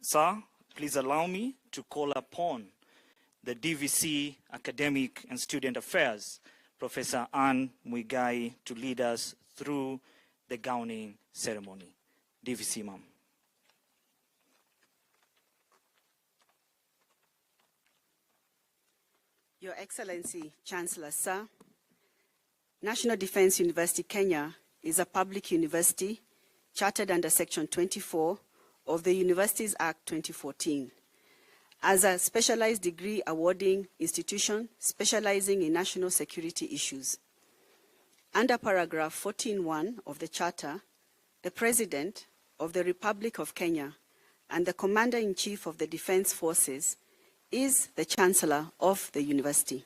Sir, please allow me to call upon the DVC Academic and Student Affairs, Professor Anne Muigai, to lead us through the gowning ceremony. DVC, ma'am. Your Excellency, Chancellor, Sir, National Defense University Kenya is a public university chartered under Section 24 of the Universities Act 2014 as a specialized degree awarding institution specializing in national security issues. Under paragraph 14.1 of the Charter, the President of the Republic of Kenya and the Commander-in-Chief of the Defense Forces is the Chancellor of the University.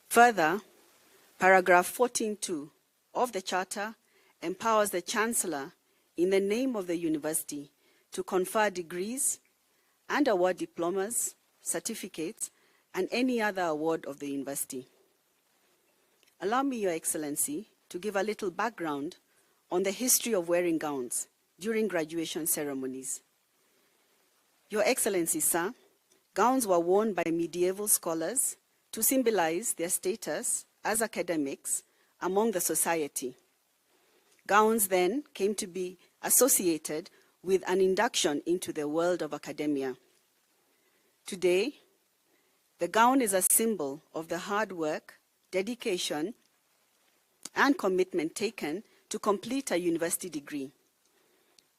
Further, paragraph 14.2 of the Charter empowers the Chancellor in the name of the University to confer degrees and award diplomas, certificates, and any other award of the University. Allow me, Your Excellency, to give a little background on the history of wearing gowns during graduation ceremonies. Your Excellency, Sir, gowns were worn by medieval scholars to symbolize their status as academics among the society. Gowns then came to be associated with an induction into the world of academia. Today, the gown is a symbol of the hard work, dedication, and commitment taken to complete a university degree.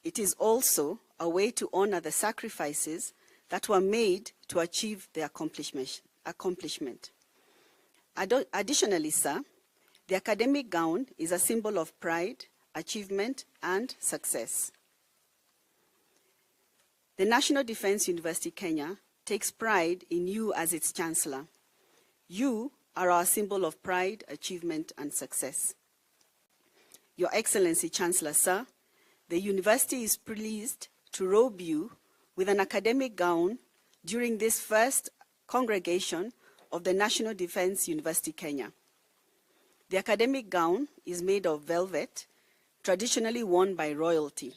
It is also a way to honor the sacrifices that were made to achieve the accomplishment. Additionally, sir, the academic gown is a symbol of pride, achievement, and success. The National Defense University Kenya takes pride in you as its Chancellor. You are our symbol of pride, achievement, and success. Your Excellency, Chancellor, sir, the university is pleased to robe you with an academic gown during this first congregation of the National Defense University Kenya. The academic gown is made of velvet, traditionally worn by royalty.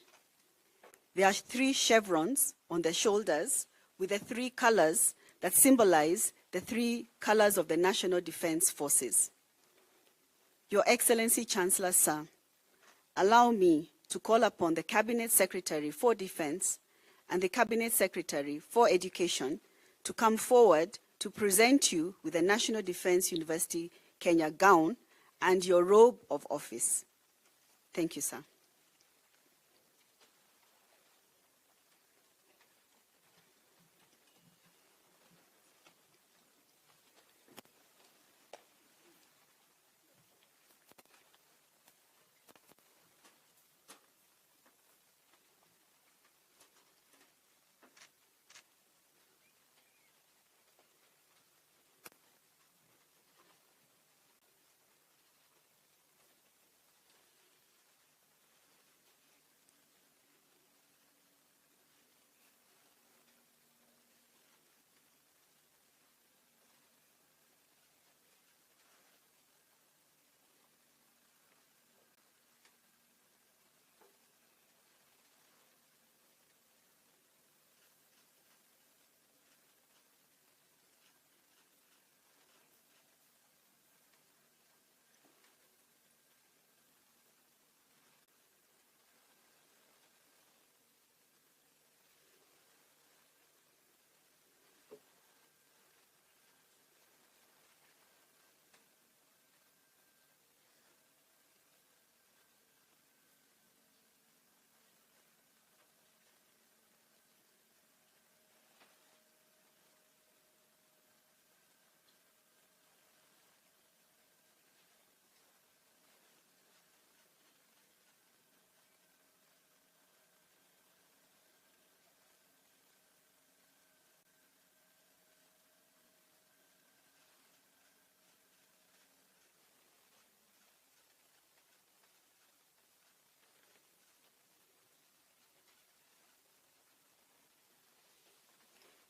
There are 3 chevrons on the shoulders with the 3 colors that symbolize the 3 colors of the National Defense Forces. Your Excellency, Chancellor, sir, allow me to call upon the Cabinet Secretary for Defense and the Cabinet Secretary for Education to come forward to present you with the National Defense University Kenya gown and your robe of office. Thank you, sir.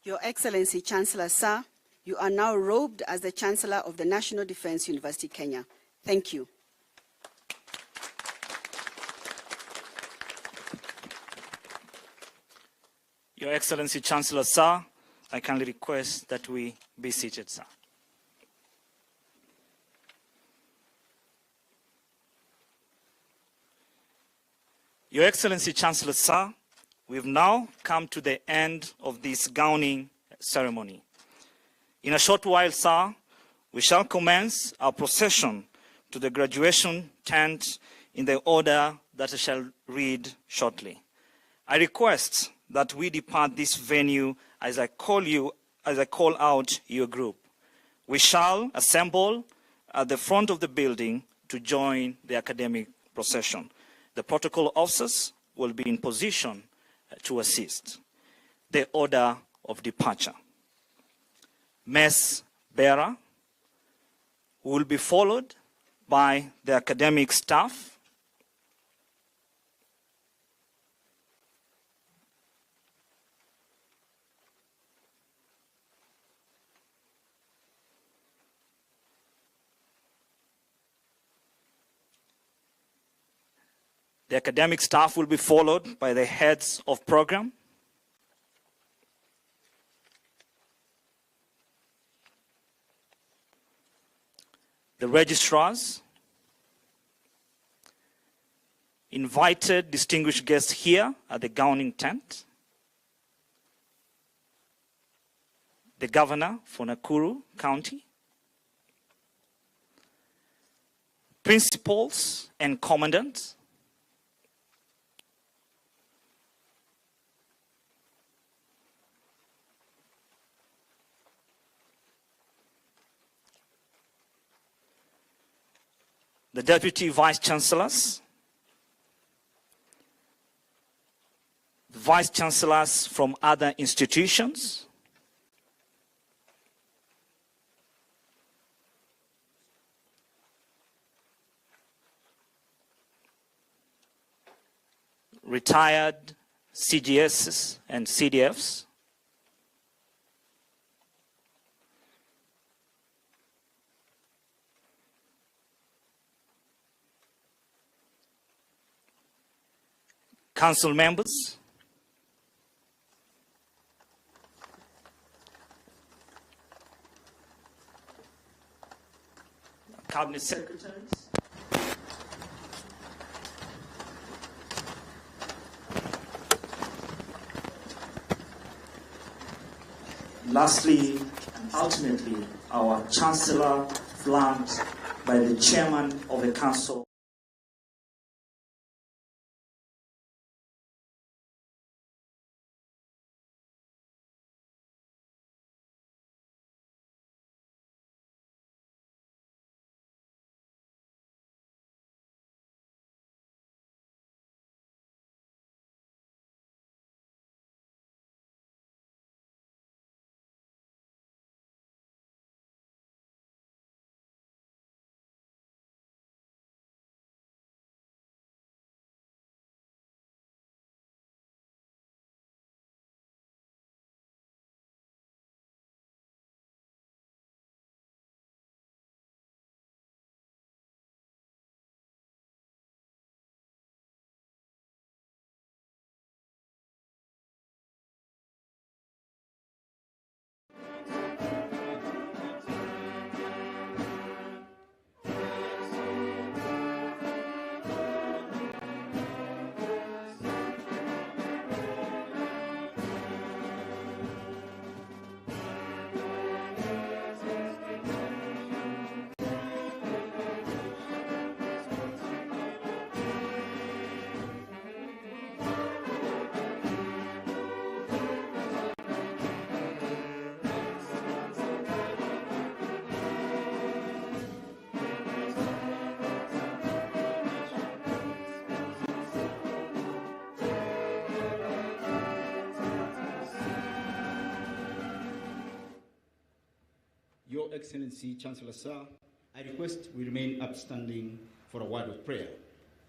Your Excellency, Chancellor, sir, you are now robed as the Chancellor of the National Defense University Kenya. Thank you. Your Your Excellency Chancellor, sir, I kindly request that we be seated, sir. Your Excellency Chancellor, sir, we've now come to the end of this gowning ceremony. In a short while, sir, we shall commence our procession to the graduation tent in the order that I shall read shortly. I request that we depart this venue as I call out your group. We shall assemble at the front of the building to join the academic procession. The protocol officers will be in position to assist. The order of departure. Mess bearer will be followed by the academic staff. The academic staff will be followed by the heads of program. The registrars, invited distinguished guests here at the gowning tent, the governor for Nakuru County, principals and commandants, the deputy vice chancellors, the vice chancellors from other institutions, retired CGSs and CDFs, council members, cabinet secretaries, lastly and ultimately our Chancellor, flanked by the chairman of the council. Your Excellency, Chancellor Sir, I request we remain upstanding for a word of prayer.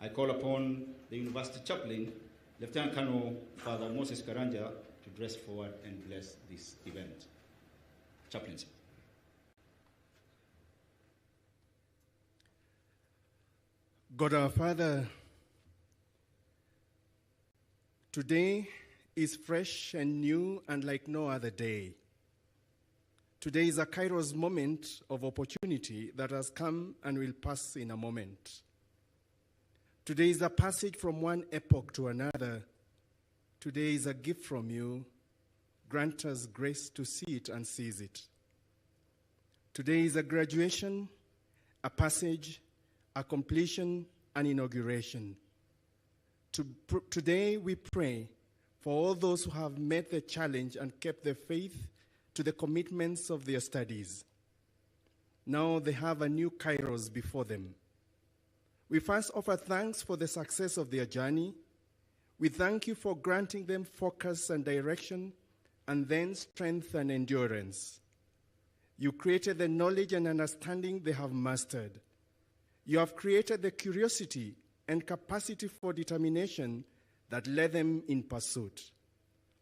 I call upon the University Chaplain, Lieutenant Colonel Father Moses Karanja, to dress forward and bless this event. Chaplain, sir. God our Father, today is fresh and new and like no other day. Today is a Kairos moment of opportunity that has come and will pass in a moment. Today is a passage from one epoch to another. Today is a gift from you. Grant us grace to see it and seize it. Today is a graduation, a passage, a completion, an inauguration. Today we pray for all those who have met the challenge and kept their faith to the commitments of their studies. Now they have a new Kairos before them. We first offer thanks for the success of their journey. We thank you for granting them focus and direction, and then strength and endurance. You created the knowledge and understanding they have mastered. You have created the curiosity and capacity for determination that led them in pursuit.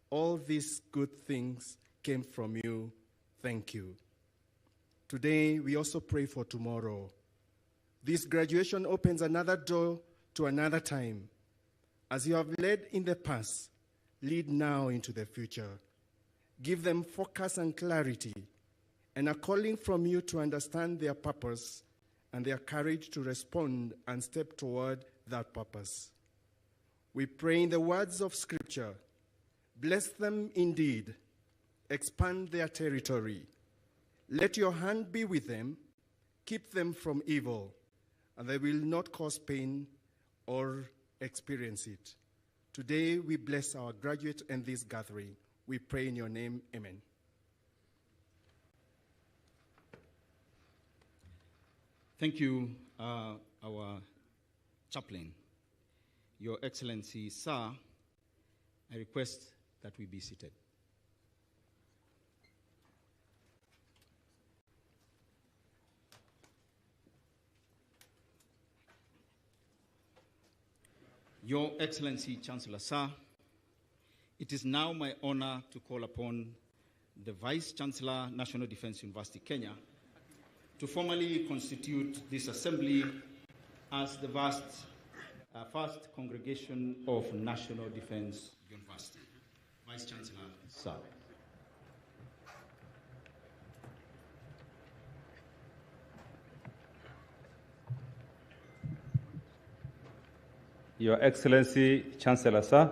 All these good things came from you. Thank you. Today, we also pray for tomorrow. This graduation opens another door to another time. As you have led in the past, lead now into the future. Give them focus and clarity, and a calling from you to understand their purpose and their courage to respond and step toward that purpose. We pray in the words of Scripture, bless them indeed, expand their territory. Let your hand be with them, keep them from evil, and they will not cause pain or experience it. Today we bless our graduates and this gathering. We pray in your name, amen. Thank you, our chaplain. Your Excellency, sir, I request that we be seated. Your Excellency, Chancellor, sir, it is now my honor to call upon the Vice Chancellor, National Defense University, Kenya, to formally constitute this assembly as the first congregation of National Defense University. Vice Chancellor, sir. Your Excellency, Chancellor, sir,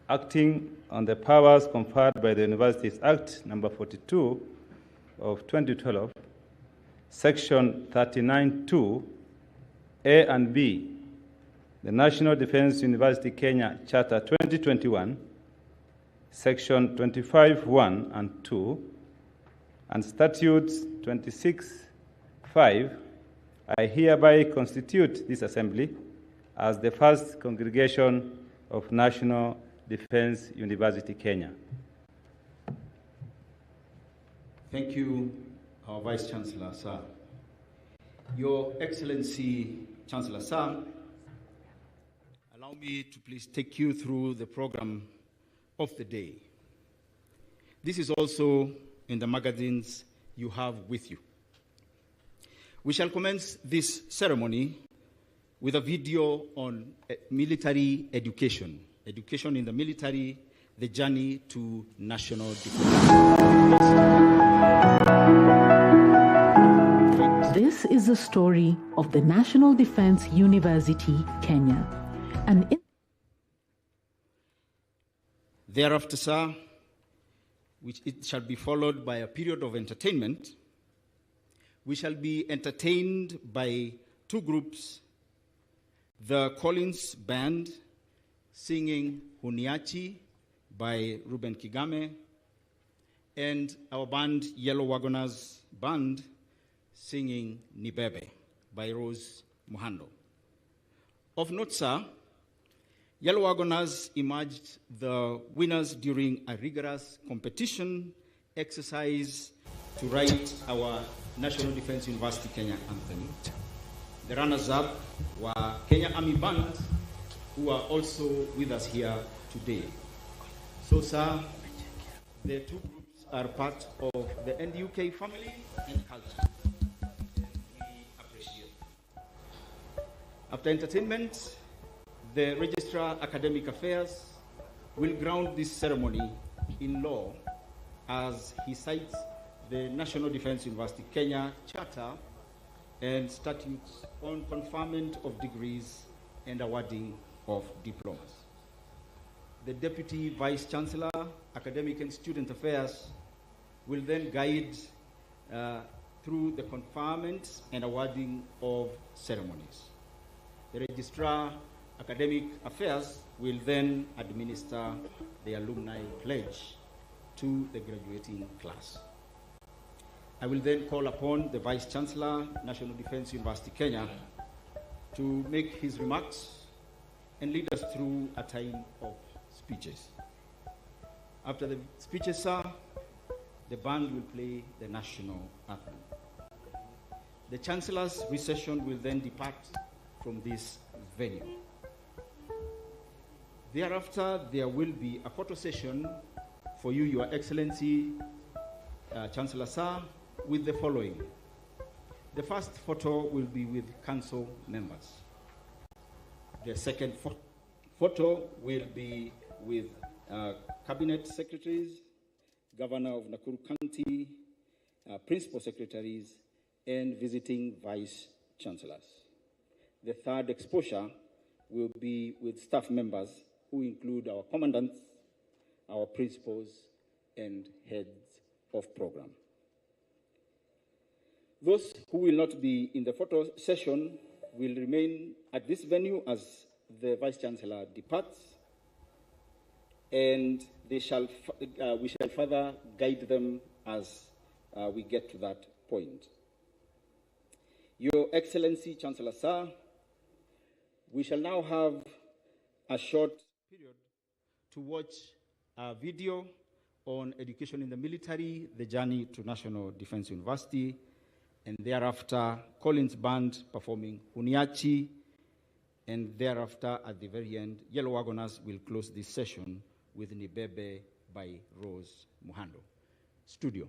acting on the powers conferred by the Universities Act number 42 of 2012, Section 39(2), A and B, the National Defense University Kenya Charter 2021, Section 25(1) and 2, and Statutes 26(5), I hereby constitute this assembly as the first congregation of National Defense University, Kenya. Thank you, our Vice Chancellor, sir. Your Excellency, Chancellor, sir, allow me to please take you through the program of the day. This is also in the magazines you have with you. We shall commence this ceremony with a video on military education in the military, the journey to national defense. This is the story of the National Defense University, Kenya. Thereafter, sir, it shall be followed by a period of entertainment. We shall be entertained by two groups, the Collins Band singing Huniachi by Ruben Kigame, and our band, Yellow Wagoners Band, singing Nibebe by Rose Muhando. Of note, sir, Yellow Wagoners emerged the winners during a rigorous competition exercise to write our National Defense University Kenya anthem. The runners-up were Kenya Army Band, who are also with us here today. So, sir, the two groups are part of the NDUK family and culture. We appreciate. After entertainment, the Registrar Academic Affairs will ground this ceremony in law as he cites the National Defense University Kenya Charter and statutes on conferment of degrees and awarding of diplomas. The Deputy Vice Chancellor, Academic and Student Affairs, will then guide through the conferment and awarding of ceremonies. The Registrar, Academic Affairs, will then administer the alumni pledge to the graduating class. I will then call upon the Vice Chancellor, National Defense University Kenya, to make his remarks and lead us through a time of speeches. After the speeches, sir, the band will play the national anthem. The Chancellor's recession will then depart from this venue. Thereafter, there will be a photo session for you, Your Excellency, Chancellor Sir, with the following. The first photo will be with council members. The second photo will be with cabinet secretaries, Governor of Nakuru County, principal secretaries, and visiting vice chancellors. The third exposure will be with staff members who include our commandants, our principals, and heads of program. Those who will not be in the photo session will remain at this venue as the Vice Chancellor departs, and we shall further guide them as we get to that point. Your Excellency, Chancellor Sir, we shall now have a short period to watch a video on education in the military, the journey to National Defense University, and thereafter Collins Band performing Huniachi, and thereafter at the very end, Yellow Wagoners will close this session with Nibebe by Rose Muhando. Studio.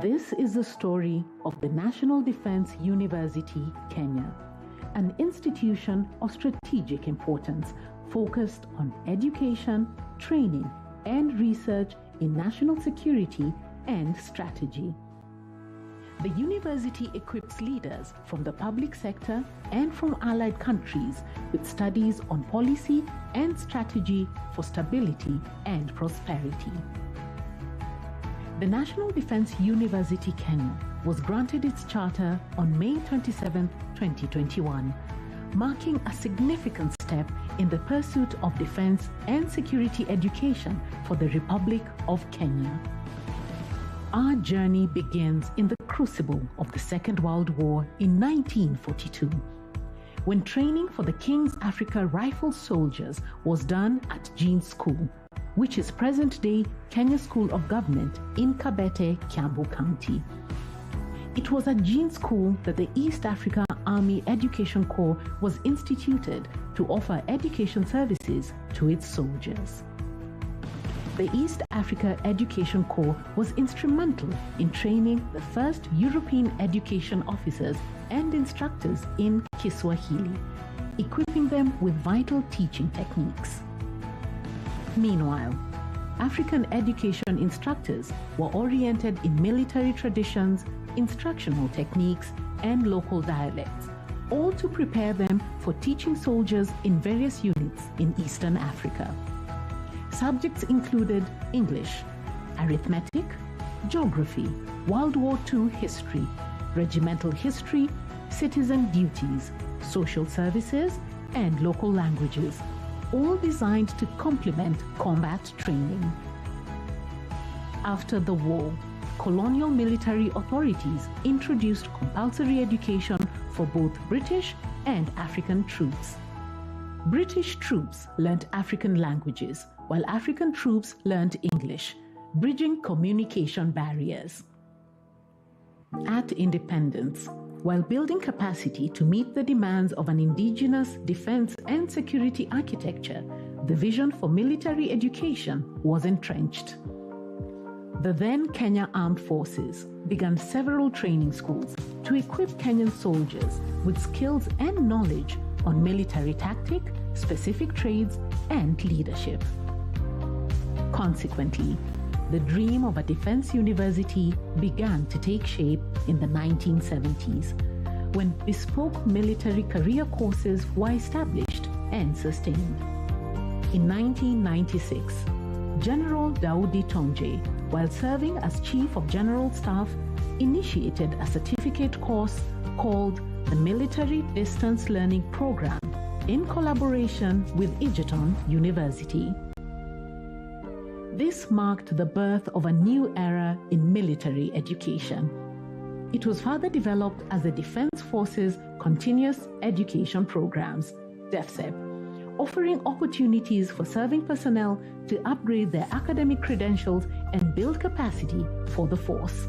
This is the story of the National Defense University, Kenya, an institution of strategic importance focused on education, training, and research in national security and strategy. The university equips leaders from the public sector and from allied countries with studies on policy and strategy for stability and prosperity. The National Defense University Kenya was granted its charter on May 27, 2021, marking a significant step in the pursuit of defense and security education for the Republic of Kenya. Our journey begins in the crucible of the Second World War in 1942, when training for the King's Africa Rifle Soldiers was done at Jean School, which is present-day Kenya School of Government in Kabete, Kiambu County. It was at Jean School that the East Africa Army Education Corps was instituted to offer education services to its soldiers. The East Africa Education Corps was instrumental in training the first European education officers and instructors in Kiswahili, equipping them with vital teaching techniques. Meanwhile, African education instructors were oriented in military traditions, instructional techniques, and local dialects, all to prepare them for teaching soldiers in various units in Eastern Africa. Subjects included English, arithmetic, geography, World War II history, regimental history, citizen duties, social services, and local languages, all designed to complement combat training. After the war, colonial military authorities introduced compulsory education for both British and African troops. British troops learnt African languages, while African troops learnt English, bridging communication barriers. At independence, while building capacity to meet the demands of an indigenous defense and security architecture, the vision for military education was entrenched. The then Kenya Armed Forces, began several training schools to equip Kenyan soldiers with skills and knowledge on military tactic, specific trades, and leadership. Consequently, the dream of a defense university began to take shape in the 1970s, when bespoke military career courses were established and sustained. In 1996, General Daudi Tonje, while serving as Chief of General Staff, initiated a certificate course called the Military Distance Learning Program in collaboration with Egerton University. This marked the birth of a new era in military education. It was further developed as the Defense Forces Continuous Education Programs, DEFCEP, offering opportunities for serving personnel to upgrade their academic credentials and build capacity for the force.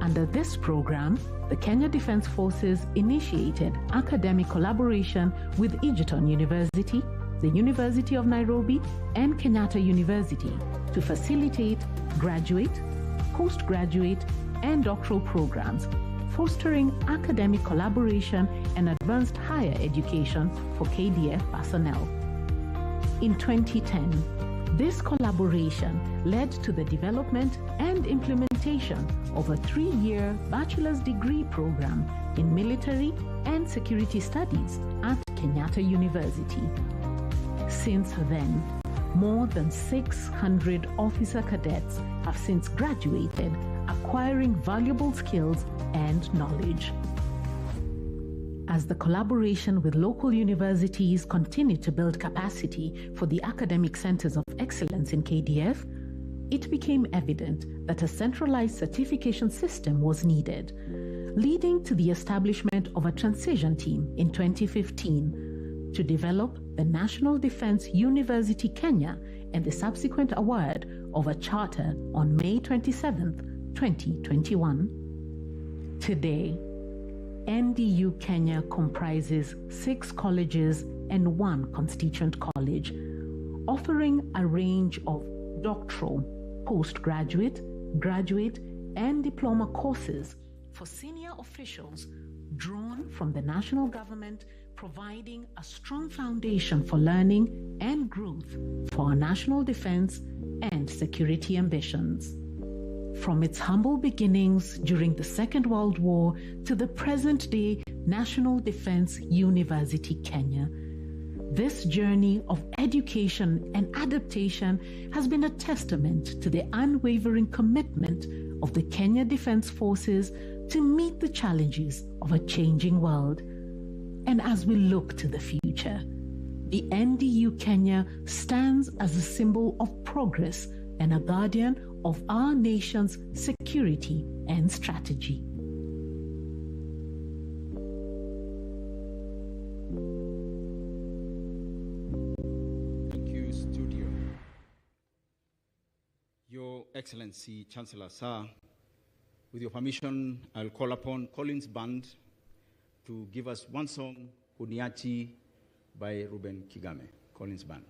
Under this program, the Kenya Defense Forces initiated academic collaboration with Egerton University, the University of Nairobi, and Kenyatta University to facilitate graduate, postgraduate, and doctoral programs, fostering academic collaboration and advanced higher education for KDF personnel. In 2010, this collaboration led to the development and implementation of a 3-year bachelor's degree program in military and security studies at Kenyatta University. Since then, more than 600 officer cadets have since graduated, acquiring valuable skills and knowledge. As the collaboration with local universities continued to build capacity for the academic centers of excellence in KDF, it became evident that a centralized certification system was needed, leading to the establishment of a transition team in 2015 to develop the National Defense University Kenya and the subsequent award of a charter on May 27, 2021. Today, NDU Kenya comprises 6 colleges and 1 constituent college, offering a range of doctoral, postgraduate, graduate, and diploma courses for senior officials drawn from the national government, providing a strong foundation for learning and growth for our national defense and security ambitions. From its humble beginnings during the Second World War to the present-day National Defense University Kenya, this journey of education and adaptation has been a testament to the unwavering commitment of the Kenya Defense Forces to meet the challenges of a changing world. And as we look to the future, the NDU Kenya stands as a symbol of progress and a guardian of our nation's security and strategy. Thank you, Studio. Your Excellency, Chancellor Sir, with your permission, I'll call upon Collins Band to give us one song, Uniachi, by Ruben Kigame. Collins Band.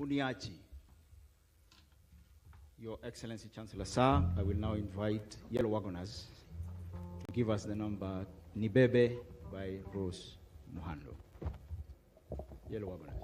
Uniachi. Your Excellency Chancellor Sir, I will now invite Yellow Wagoners to give us the number Nibebe by Rose Muhando. Yellow Wagoners.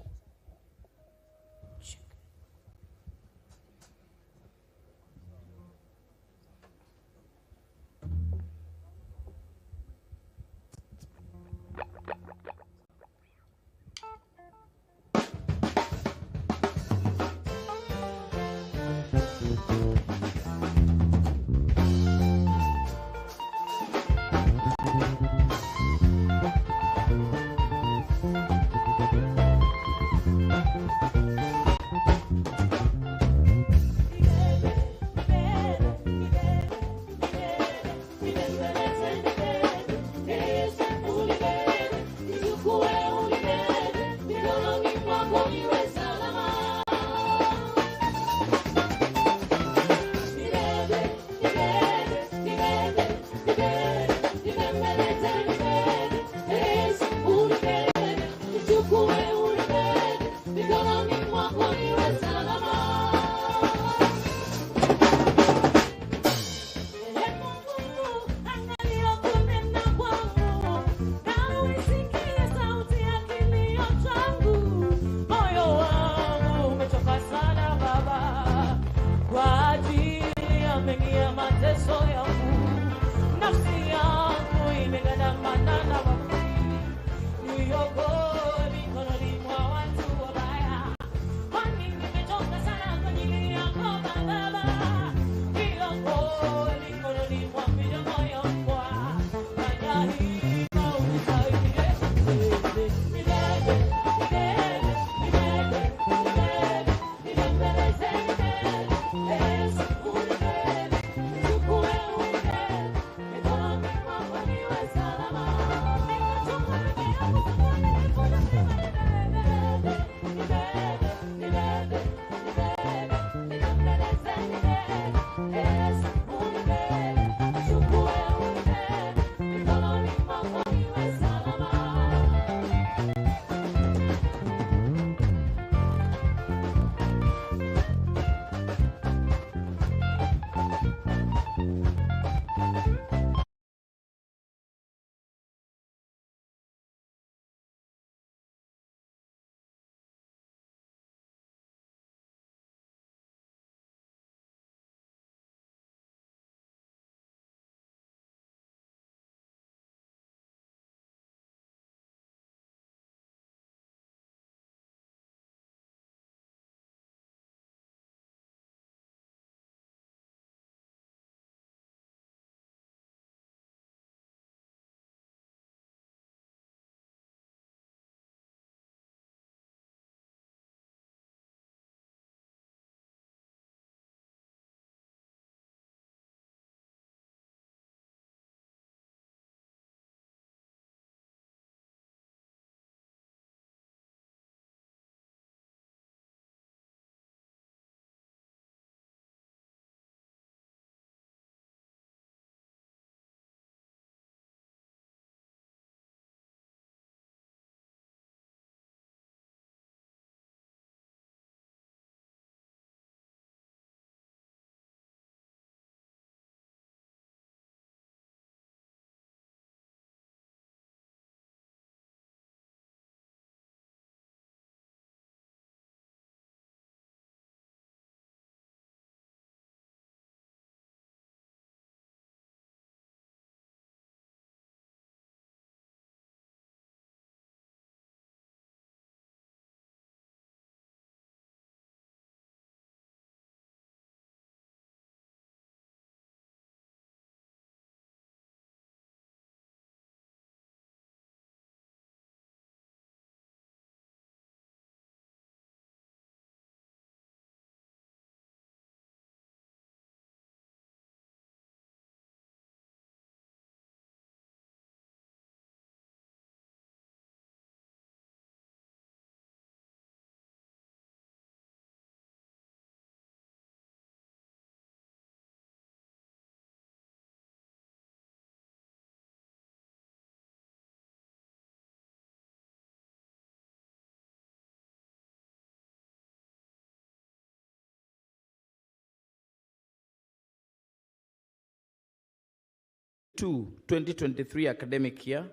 2022-2023 academic year,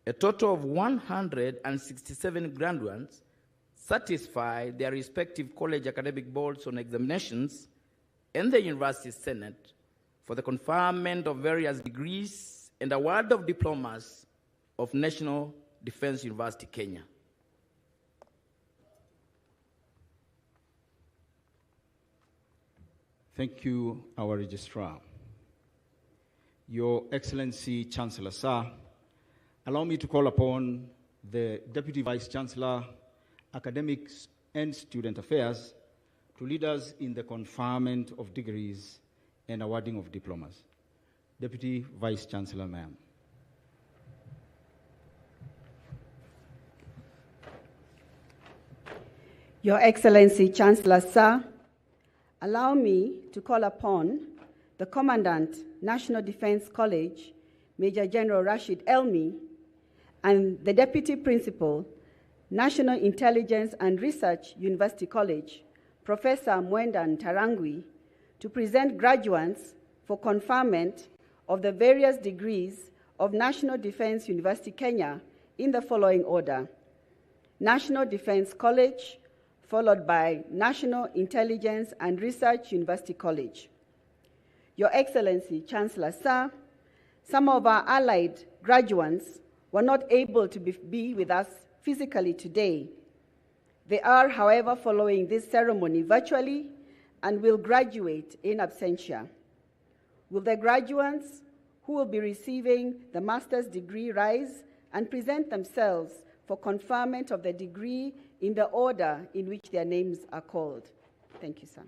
a total of 167 graduates satisfied their respective college academic boards on examinations and the University Senate for the conferment of various degrees and award of diplomas of National Defense University, Kenya. Thank you, our Registrar. Your Excellency, Chancellor Sir, allow me to call upon the Deputy Vice Chancellor, Academics and Student Affairs to lead us in the conferment of degrees and awarding of diplomas. Deputy Vice Chancellor, ma'am. Your Excellency, Chancellor Sir, allow me to call upon the Commandant, National Defense College, Major General Rashid Elmi, and the Deputy Principal, National Intelligence and Research University College, Professor Mwenda Tarangwi, to present graduates for conferment of the various degrees of National Defense University, Kenya, in the following order: National Defense College, followed by National Intelligence and Research University College. Your Excellency, Chancellor Sir, some of our allied graduates were not able to be with us physically today. They are, however, following this ceremony virtually and will graduate in absentia. Will the graduates who will be receiving the master's degree rise and present themselves for conferment of the degree in the order in which their names are called? Thank you, sir.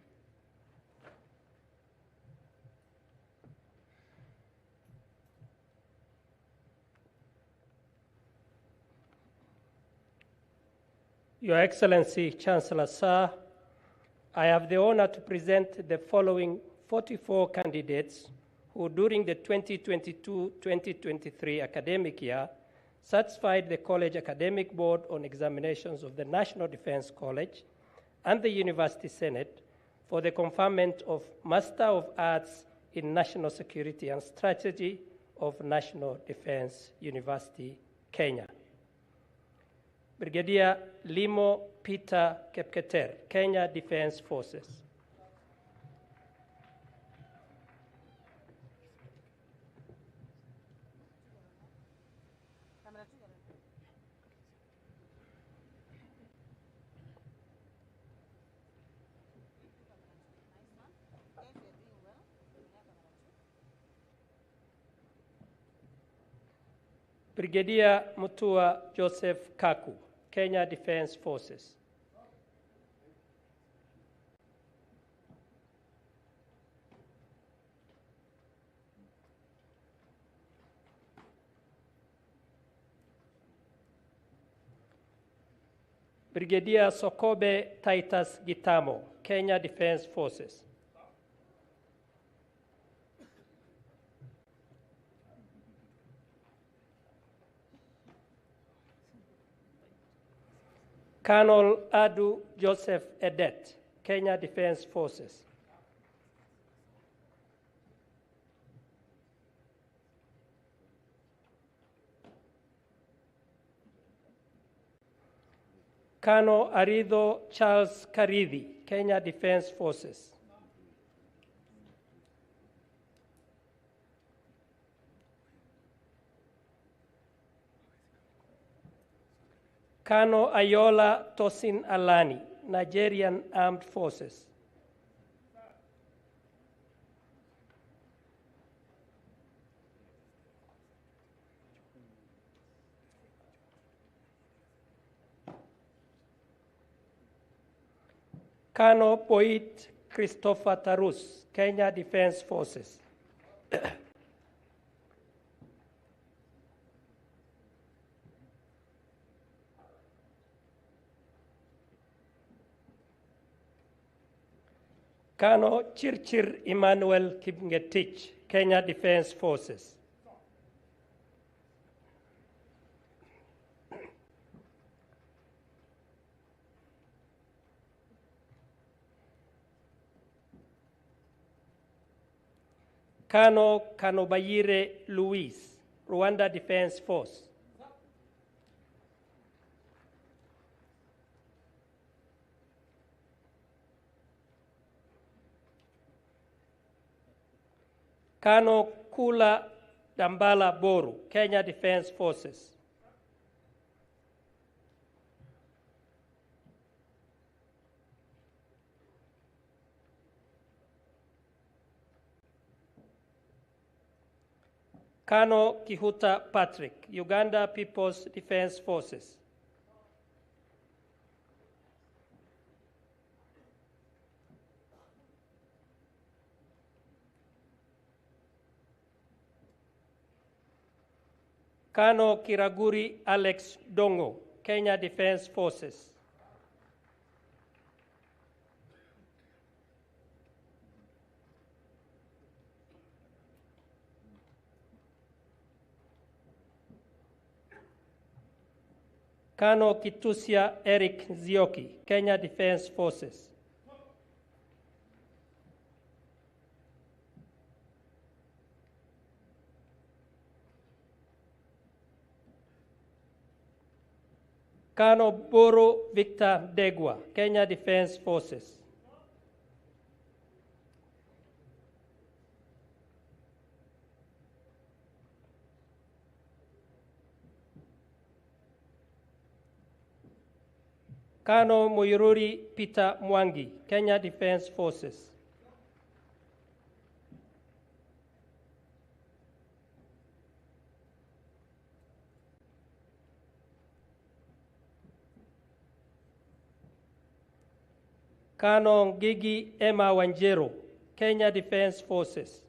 Your Excellency, Chancellor Sir, I have the honor to present the following 44 candidates who, during the 2022-2023 academic year, satisfied the College Academic Board on examinations of the National Defense College and the University Senate for the conferment of Master of Arts in National Security and Strategy of National Defense University, Kenya. Brigadier Limo Peter Kepketer, Kenya Defense Forces. Brigadier Mutua Joseph Kaku, Kenya Defense Forces. Brigadier Sokobe Titus Gitamo, Kenya Defense Forces. Colonel Adu Joseph Edet, Kenya Defense Forces. Colonel Arido Charles Karidi, Kenya Defense Forces. Colonel Ayola Tosin Alani, Nigerian Armed Forces. Colonel Poit Christopher Tarus, Kenya Defense Forces. Colonel Chirchir Emmanuel Kipngetich, Kenya Defense Forces. Colonel Kanobayire Luis, Rwanda Defense Force. Colonel Kula Dambala Boru, Kenya Defense Forces. Colonel Kihuta Patrick, Uganda People's Defense Forces. Colonel Kiraguri Alex Dongo, Kenya Defense Forces. Colonel Kitusia Eric Nzioki, Kenya Defense Forces. Colonel Boro Victor Degwa, Kenya Defense Forces. Colonel Muiruri Peter Mwangi, Kenya Defense Forces. Colonel Gigi Emma Wanjero, Kenya Defense Forces.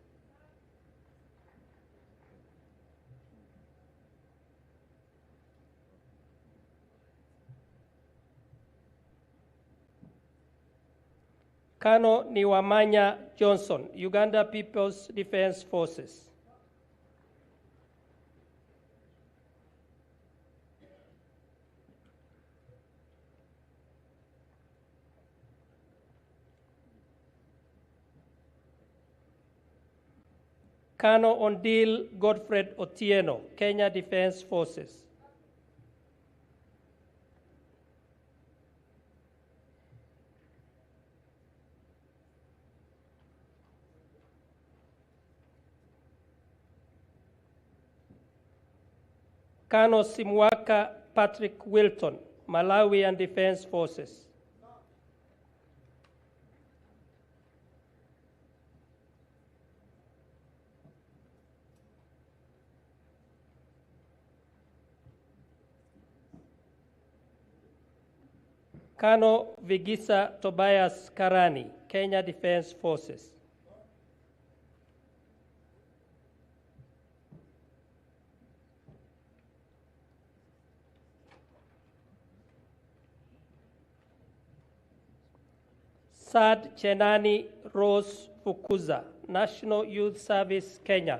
Colonel Niwamanya Johnson, Uganda People's Defense Forces. Colonel Ondil Godfred Otieno, Kenya Defense Forces. Colonel Simwaka Patrick Wilton, Malawian Defense Forces. Colonel Vigisa Tobias Karani, Kenya Defense Forces. Sad Chenani Rose Fukuza, National Youth Service, Kenya.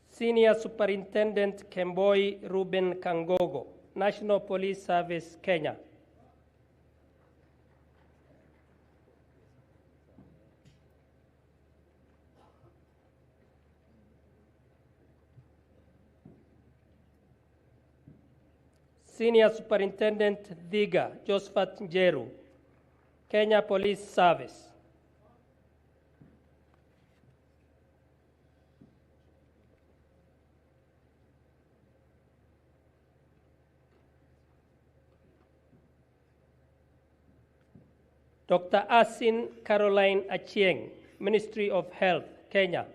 Senior Superintendent Kemboi Ruben Kangogo, National Police Service, Kenya. Senior Superintendent Dhiga Josephat Njeru, Kenya Police Service. Dr. Asin Caroline Achieng, Ministry of Health, Kenya.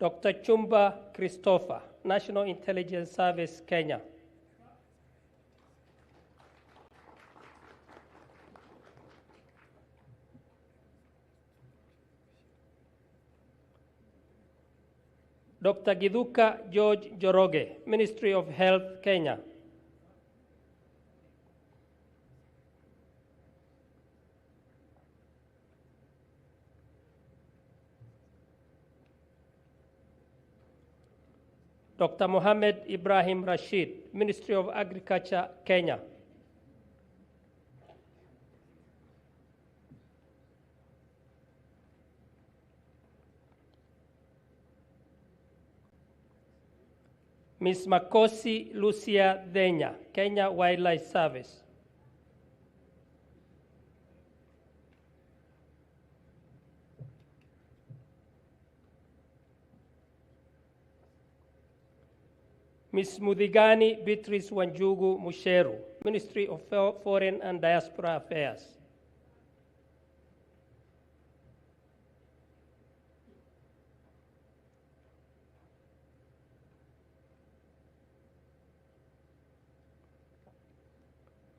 Dr. Chumba Christopher, National Intelligence Service, Kenya. Dr. Githuka George Njoroge, Ministry of Health, Kenya. Dr. Mohamed Ibrahim Rashid, Ministry of Agriculture, Kenya. Ms. Makosi Lucia Denya, Kenya Wildlife Service. Ms. Muthigani Beatrice Wanjugu Musheru, Ministry of Foreign and Diaspora Affairs.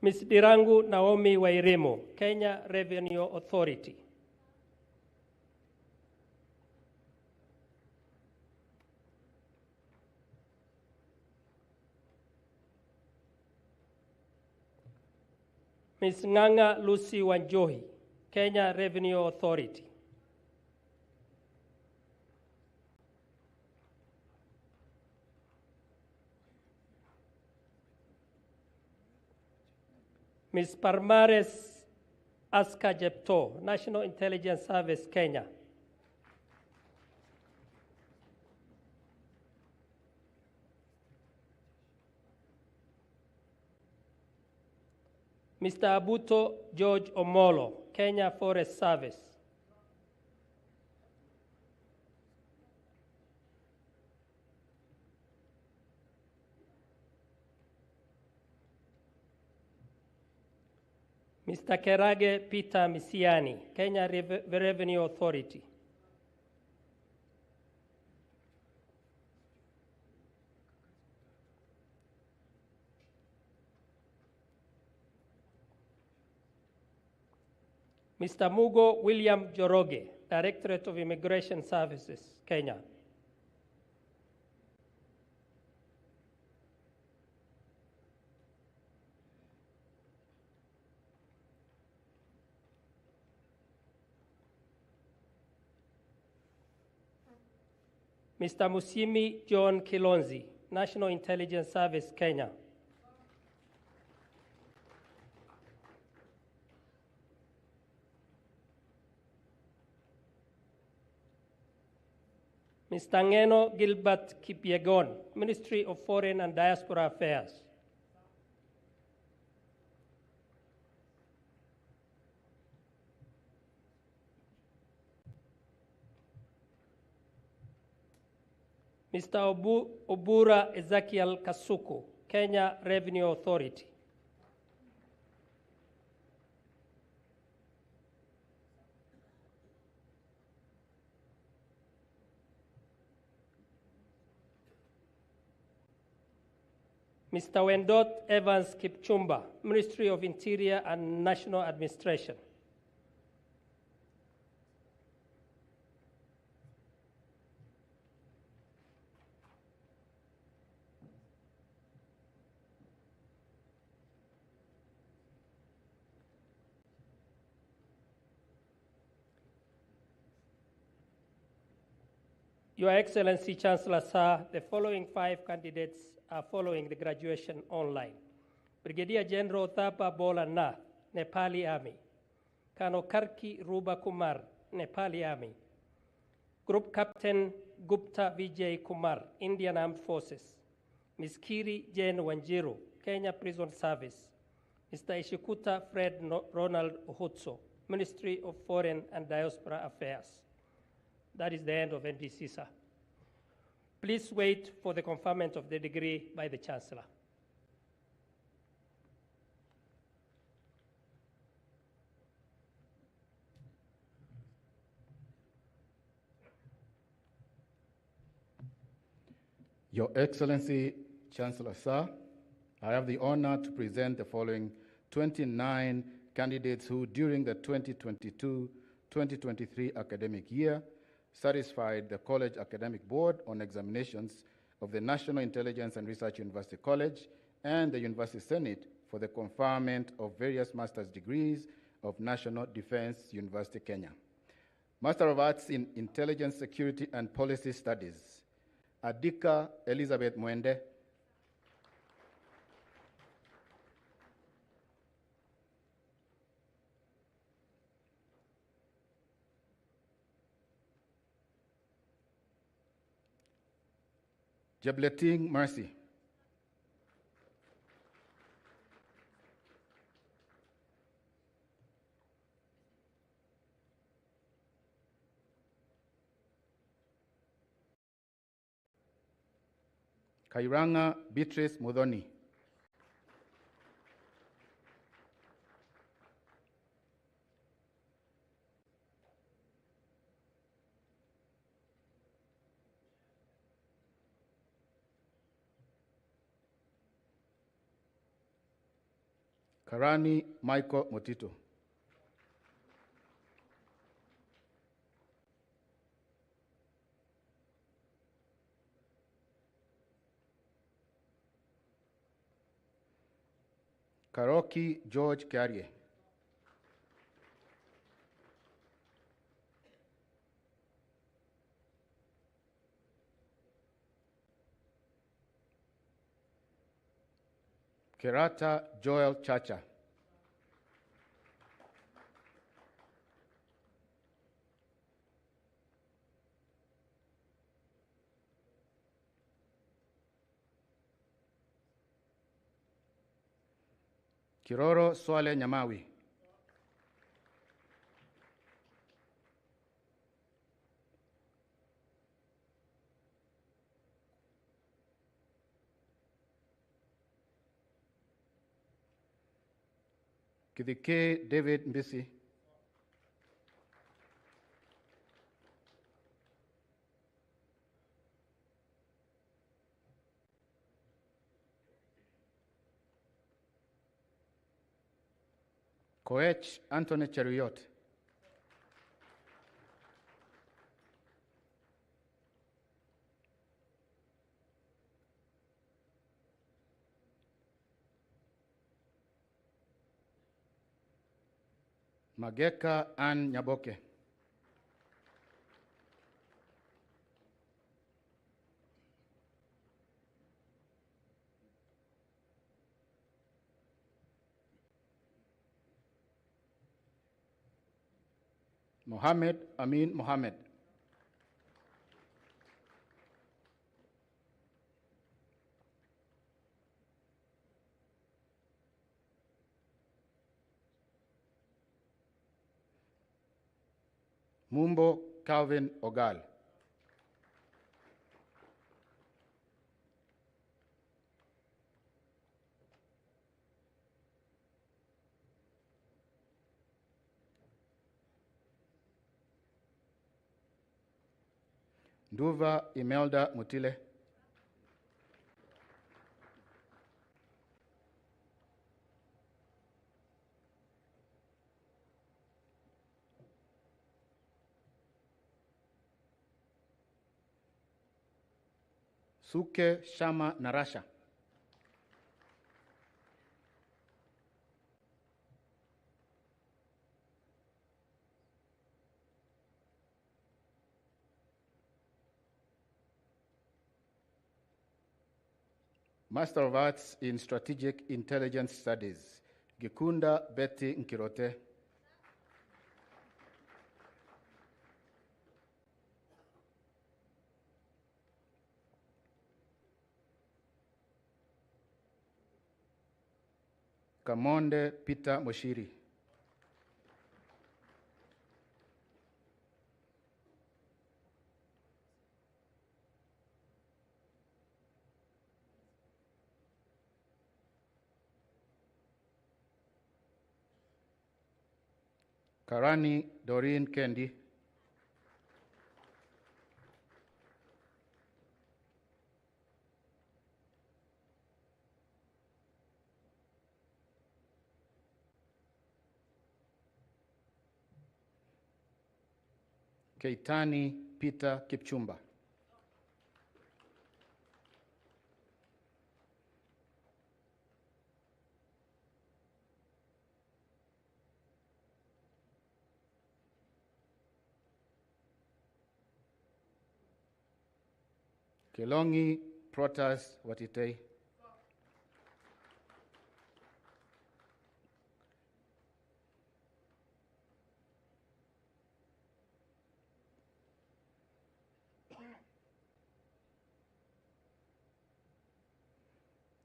Ms. Dirangu Naomi Wairimo, Kenya Revenue Authority. Ms. Nganga Lucy Wanjohi, Kenya Revenue Authority. Ms. Parmares Aska Jepto, National Intelligence Service, Kenya. Mr. Abuto George Omolo, Kenya Forest Service. Mr. Kerage Peter Misiani, Kenya Revenue Authority. Mr. Mugo William Joroge, Directorate of Immigration Services, Kenya. Mr. Musimi John Kilonzi, National Intelligence Service, Kenya. Mr. Ngeno Gilbert Kipyegon, Ministry of Foreign and Diaspora Affairs. Mr. Obura Ezekiel Kasuku, Kenya Revenue Authority. Mr. Wendot Evans Kipchumba, Ministry of Interior and National Administration. Your Excellency, Chancellor Sir, the following 5 candidates are following the graduation online. Brigadier General Thapa Bola Nath, Nepali Army. Colonel Karki Ruba Kumar, Nepali Army. Group Captain Gupta Vijay Kumar, Indian Armed Forces. Ms. Kiri Jane Wanjiru, Kenya Prison Service. Mr. Ishikuta Fred Ronald Uhutso, Ministry of Foreign and Diaspora Affairs. That is the end of NDC, sir. Please wait for the conferment of the degree by the Chancellor. Your Excellency, Chancellor Sir, I have the honor to present the following 29 candidates who, during the 2022-2023 academic year, satisfied the College Academic Board on Examinations of the National Intelligence and Research University College and the University Senate for the conferment of various master's degrees of National Defense University, Kenya. Master of Arts in Intelligence, Security, and Policy Studies, Adika Elizabeth Mwende. Jableting Mercy. Kairanga Beatrice Mudhoni. Karani Michael Motito. Karoki George Carrier. Kerata Joel Chacha. Kiroro Swale Nyamawi. Kidike David Mbisi. Koech Anthony Cheruiyot. Mageka Ann Nyaboke. Mohammed Amin Mohammed. Mumbo Calvin Ogal. Nduva Imelda Mutile. Suke Shama Narasha. Master of Arts in Strategic Intelligence Studies, Gikunda Betty Nkirote. Kamonde Peter Moshiri. Karani Doreen Kendi. Keitani Peter Kipchumba. Kelongi Protas Watitei.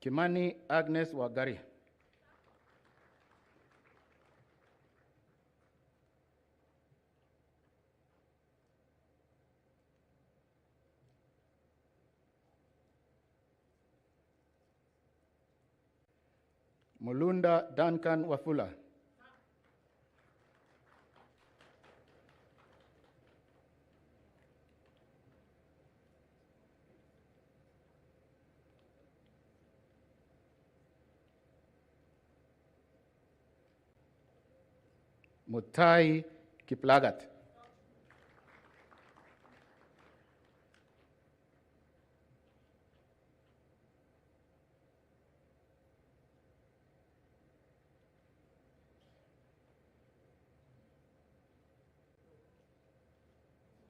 Kimani Agnes Wagari. Mulunda Duncan Wafula. Mutai Kiplagat.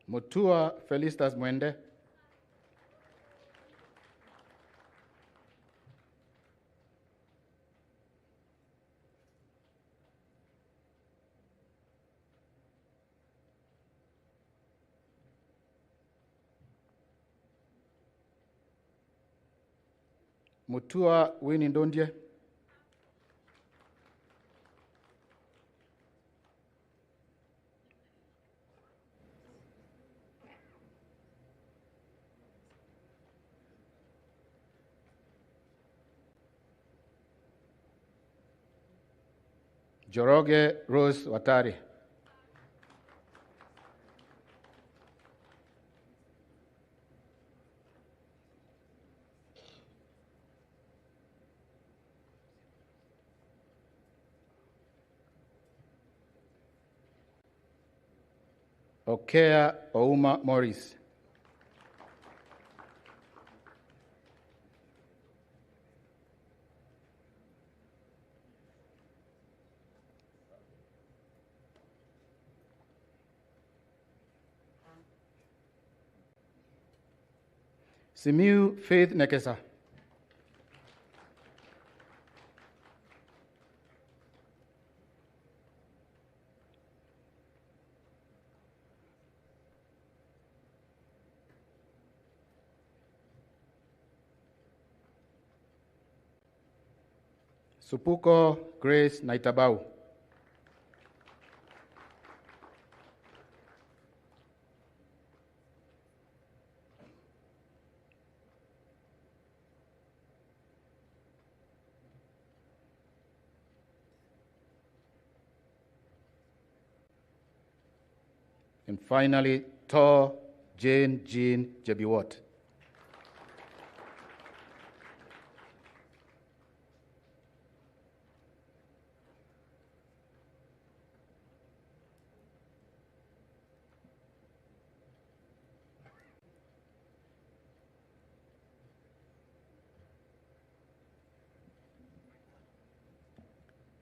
Mutua Felistas Mwende. Mutua Winnie Ndondie. Joroge Rose Watari. Okea Ouma Morris. Simiu Faith Nekesa. Supuko Grace Naitabau. And finally, Tor Jane Jean Jebiwot.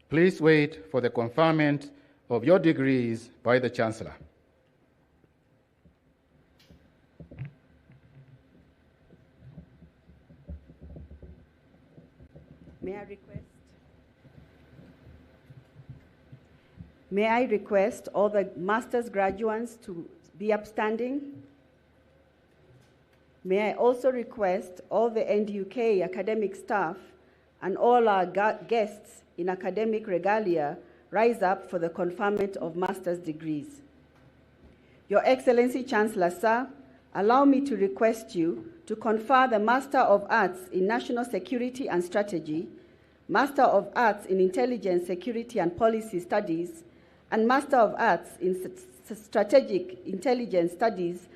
Please wait for the conferment of your degrees by the Chancellor. May I request all the master's graduates to be upstanding? May I also request all the NDUK academic staff and all our guests in academic regalia rise up for the conferment of master's degrees. Your Excellency Chancellor, sir, allow me to request you to confer the Master of Arts in National Security and Strategy, Master of Arts in Intelligence, Security and Policy Studies, and Master of Arts in Strategic Intelligence Studies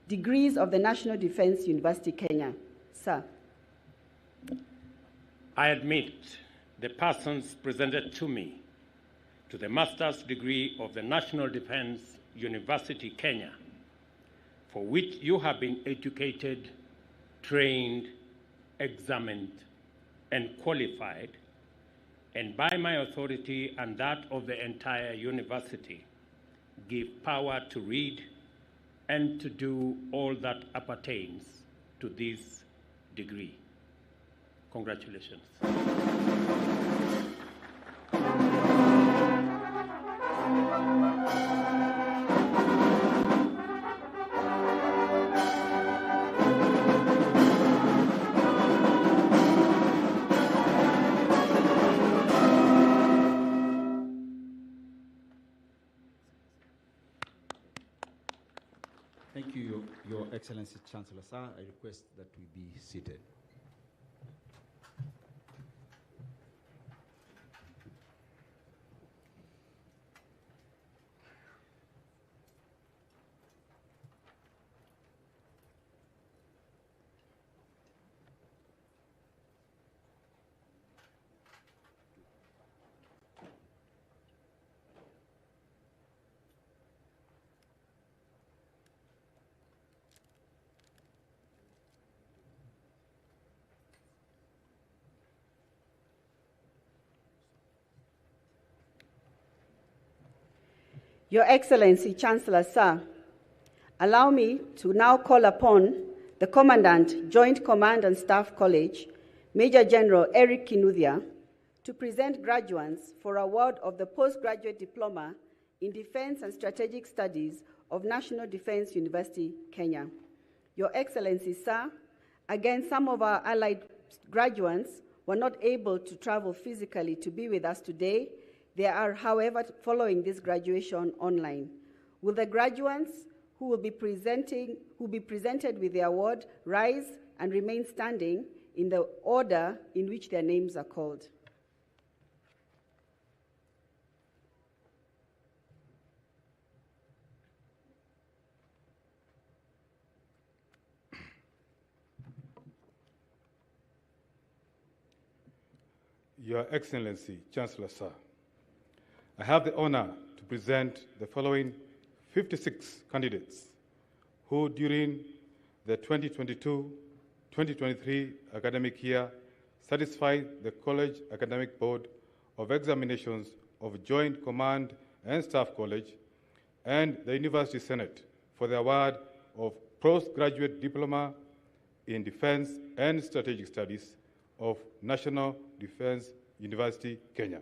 degrees of the National Defense University, Kenya. Sir. I admit the persons presented to me to the master's degree of the National Defense University, Kenya, for which you have been educated, trained, examined, and qualified, and by my authority and that of the entire university, give power to read and to do all that appertains to this degree. Congratulations. Thank you, Your Excellency Chancellor, sir. I request that we be seated. Your Excellency, Chancellor, sir, allow me to now call upon the Commandant, Joint Command and Staff College, Major General Eric Kinuthia, to present graduates for award of the Postgraduate Diploma in Defense and Strategic Studies of National Defense University, Kenya. Your Excellency, sir, again, some of our allied graduates were not able to travel physically to be with us today. They are, however, following this graduation online. Will the graduates who will be presented with the award rise and remain standing in the order in which their names are called? Your Excellency, Chancellor, sir, I have the honor to present the following 56 candidates who, during the 2022-2023 academic year, satisfied the College Academic Board of Examinations of Joint Command and Staff College and the University Senate for the award of Postgraduate Diploma in Defense and Strategic Studies of National Defense University, Kenya.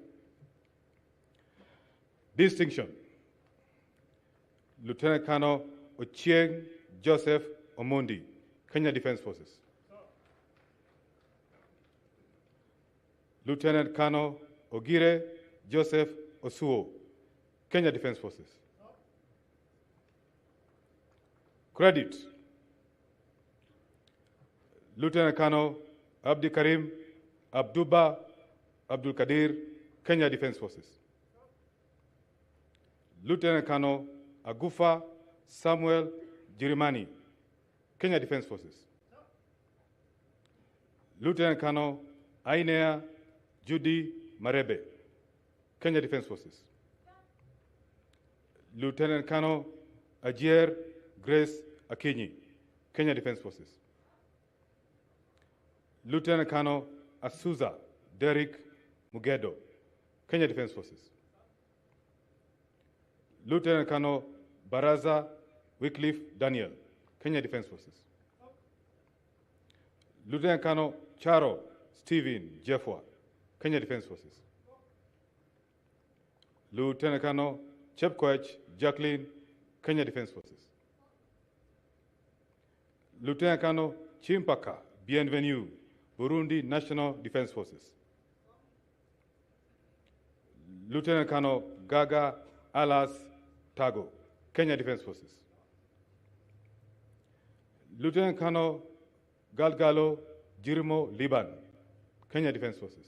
Distinction: Lieutenant Colonel Ochieng Joseph Omondi, Kenya Defense Forces. Lieutenant Colonel Ogire Joseph Osuo, Kenya Defense Forces. Credit: Lieutenant Colonel Abdi Karim Abduba Abdul Kadir, Kenya Defense Forces. Lieutenant Colonel Agufa Samuel Jirimani, Kenya Defense Forces. Lieutenant Colonel Ainea Judy Marebe, Kenya Defense Forces. Lieutenant Colonel Ajier Grace Akinyi, Kenya Defense Forces. Lieutenant Colonel Asuza Derek Mugedo, Kenya Defense Forces. Lieutenant Colonel Baraza Wycliffe Daniel, Kenya Defense Forces. Lieutenant Colonel Charo Stephen Jeffwa, Kenya Defense Forces. Lieutenant Colonel Chepkoech Jacqueline, Kenya Defense Forces. Lieutenant Colonel Chimpaka Bienvenue, Burundi National Defense Forces. Lieutenant Colonel Gaga Alas Tago, Kenya Defense Forces. Lieutenant Colonel Galgalo Jirimo Liban, Kenya Defense Forces.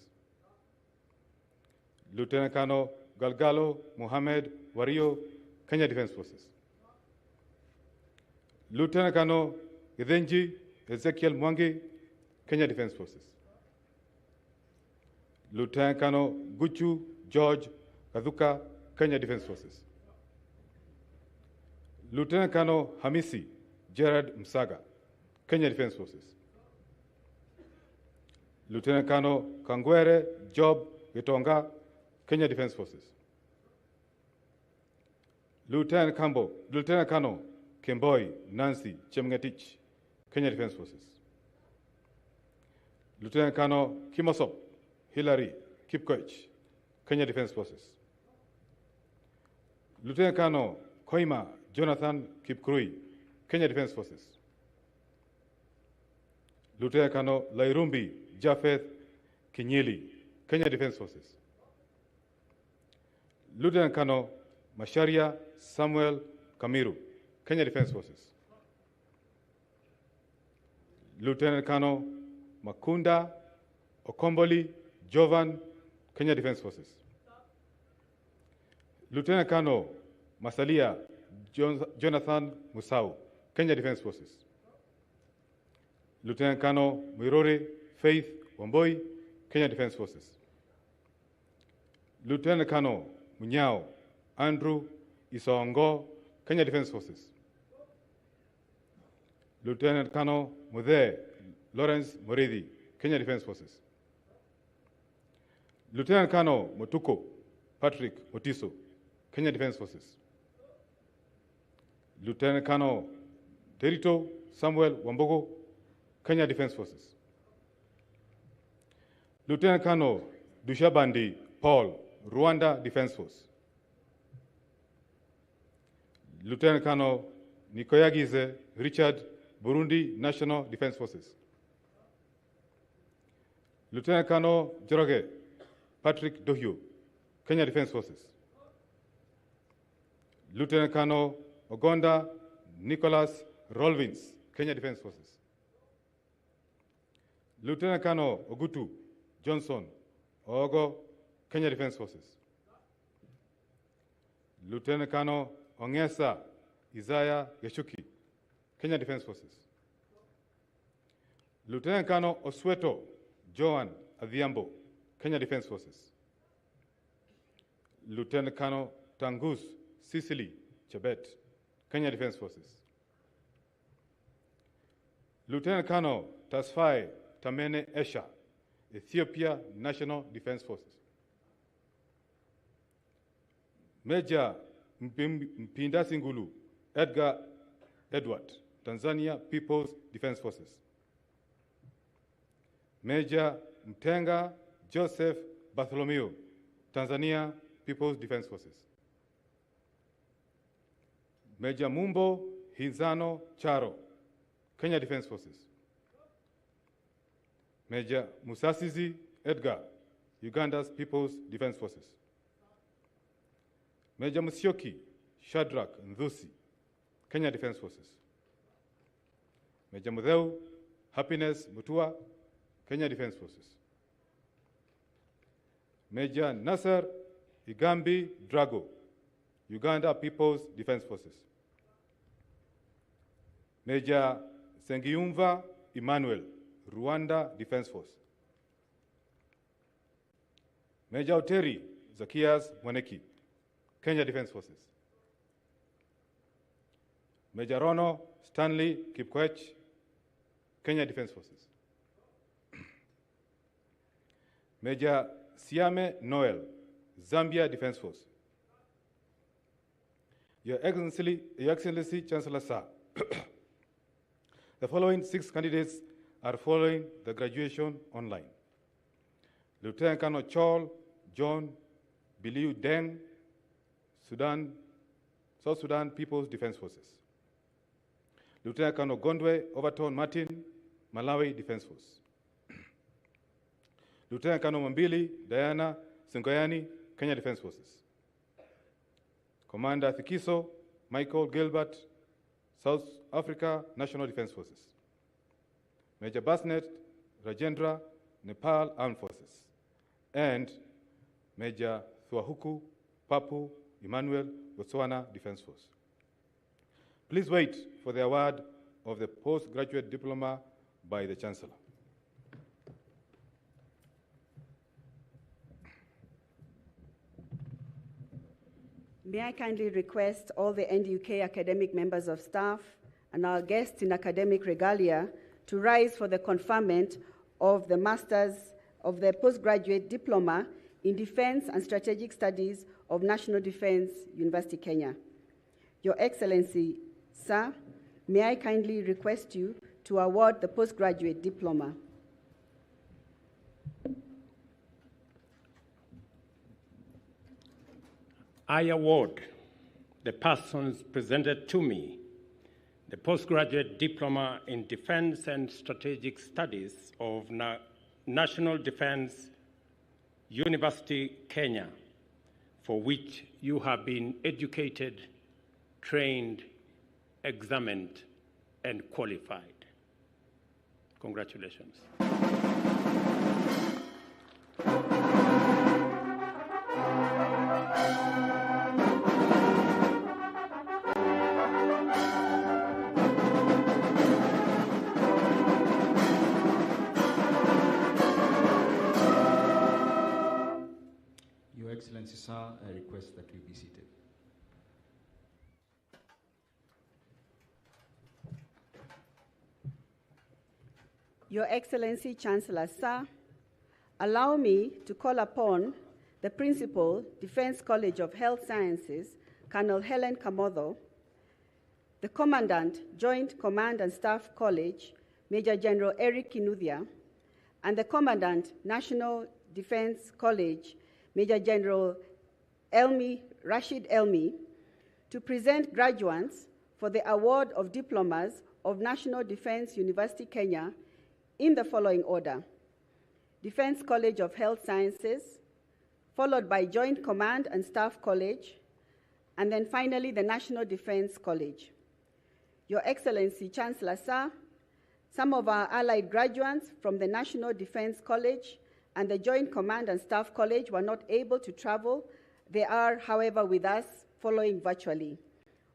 Lieutenant Colonel Galgalo Mohamed Wario, Kenya Defense Forces. Lieutenant Colonel Gidenji Ezekiel Mwangi, Kenya Defense Forces. Lieutenant Colonel Guchu George Kazuka, Kenya Defense Forces. Lieutenant Colonel Hamisi Gerard Msaga, Kenya Defense Forces. Lieutenant Colonel Kangwere Job Gitonga, Kenya Defense Forces. Lieutenant Colonel Kemboi Nancy Chemngetich, Kenya Defense Forces. Lieutenant Colonel Kimosop Hilary Kipkoech, Kenya Defense Forces. Lieutenant Colonel Koima Jonathan Kipkurui, Kenya Defense Forces. Lieutenant Colonel Lairumbi Japheth Kinyili, Kenya Defense Forces. Lieutenant Colonel Masharia Samuel Kamiru, Kenya Defense Forces. Lieutenant Colonel Makunda Okomboli Jovan, Kenya Defense Forces. Lieutenant Colonel Masalia Jonathan Musau, Kenya Defense Forces. Lieutenant Colonel Mirore Faith Wamboi, Kenya Defense Forces. Lieutenant Colonel Munyao Andrew Isongo, Kenya Defense Forces. Lieutenant Colonel Muthe Lawrence Moridi, Kenya Defense Forces. Lieutenant Colonel Motuko Patrick Motiso, Kenya Defense Forces. Lieutenant Colonel Terito Samuel Wambogo, Kenya Defense Forces. Lieutenant Colonel Dushabandi Paul, Rwanda Defense Force. Lieutenant Colonel Nikoyagize Richard, Burundi National Defense Forces. Lieutenant Colonel Joroge Patrick Dohio, Kenya Defense Forces. Lieutenant Colonel Ogonda Nicholas Rolvins, Kenya Defense Forces. Lieutenant Colonel Ogutu Johnson Ogo, Kenya Defense Forces. Lieutenant Colonel Ongesa Isaiah Geshuki, Kenya Defense Forces. Lieutenant Colonel Osweto Joan Adhiambo, Kenya Defense Forces. Lieutenant Colonel Tangus Sicily Chebet, Kenya Defense Forces. Lieutenant Colonel Tasfai Tamene Esha, Ethiopia National Defense Forces. Major Mpinda Singulu Edgar Edward, Tanzania People's Defense Forces. Major Mtenga Joseph Bartholomew, Tanzania People's Defense Forces. Major Mumbo Hinzano Charo, Kenya Defense Forces. Major Musasizi Edgar, Uganda's People's Defense Forces. Major Musyoki Shadrach Ndhusi, Kenya Defense Forces. Major Mudheu Happiness Mutua, Kenya Defense Forces. Major Nasser Igambi Drago, Uganda People's Defense Forces. Major Sengiyumva Emmanuel, Rwanda Defense Force. Major Oteri Zakias Mwaneki, Kenya Defense Forces. Major Rono Stanley Kipkoech, Kenya Defense Forces. Major Siame Noel, Zambia Defense Force. Your Excellency Chancellor Sir, the following 6 candidates are following the graduation online. Lieutenant Colonel Chol John Biliu Deng, South Sudan People's Defense Forces. Lieutenant Colonel Gondwe Overton Martin, Malawi Defense Force. Lieutenant Colonel Mambili Diana Sengoyani, Kenya Defense Forces. Commander Thikiso Michael Gilbert, South Africa National Defense Forces. Major Basnet Rajendra, Nepal Armed Forces. And Major Thuahuku Papu Emmanuel, Botswana Defense Force. Please wait for the award of the postgraduate diploma by the Chancellor. May I kindly request all the NDUK academic members of staff and our guests in academic regalia to rise for the conferment of the postgraduate diploma in Defense and Strategic Studies of National Defense University, Kenya. Your Excellency, sir, may I kindly request you to award the postgraduate diploma. I award the persons presented to me the postgraduate diploma in Defense and Strategic Studies of National Defense University, Kenya, for which you have been educated, trained, examined, and qualified. Congratulations. Your Excellency, sir, I request that we be seated. Your Excellency, Chancellor, sir, allow me to call upon the Principal, Defense College of Health Sciences, Colonel Helen Kamotho, the Commandant, Joint Command and Staff College, Major General Eric Kinuthia, and the Commandant, National Defense College, Major General Rashid Elmi, to present graduates for the award of diplomas of National Defense University, Kenya, in the following order: Defense College of Health Sciences, followed by Joint Command and Staff College, and then finally the National Defense College. Your Excellency, Chancellor, sir, some of our allied graduates from the National Defense College and the Joint Command and Staff College were not able to travel. They are, however, with us following virtually.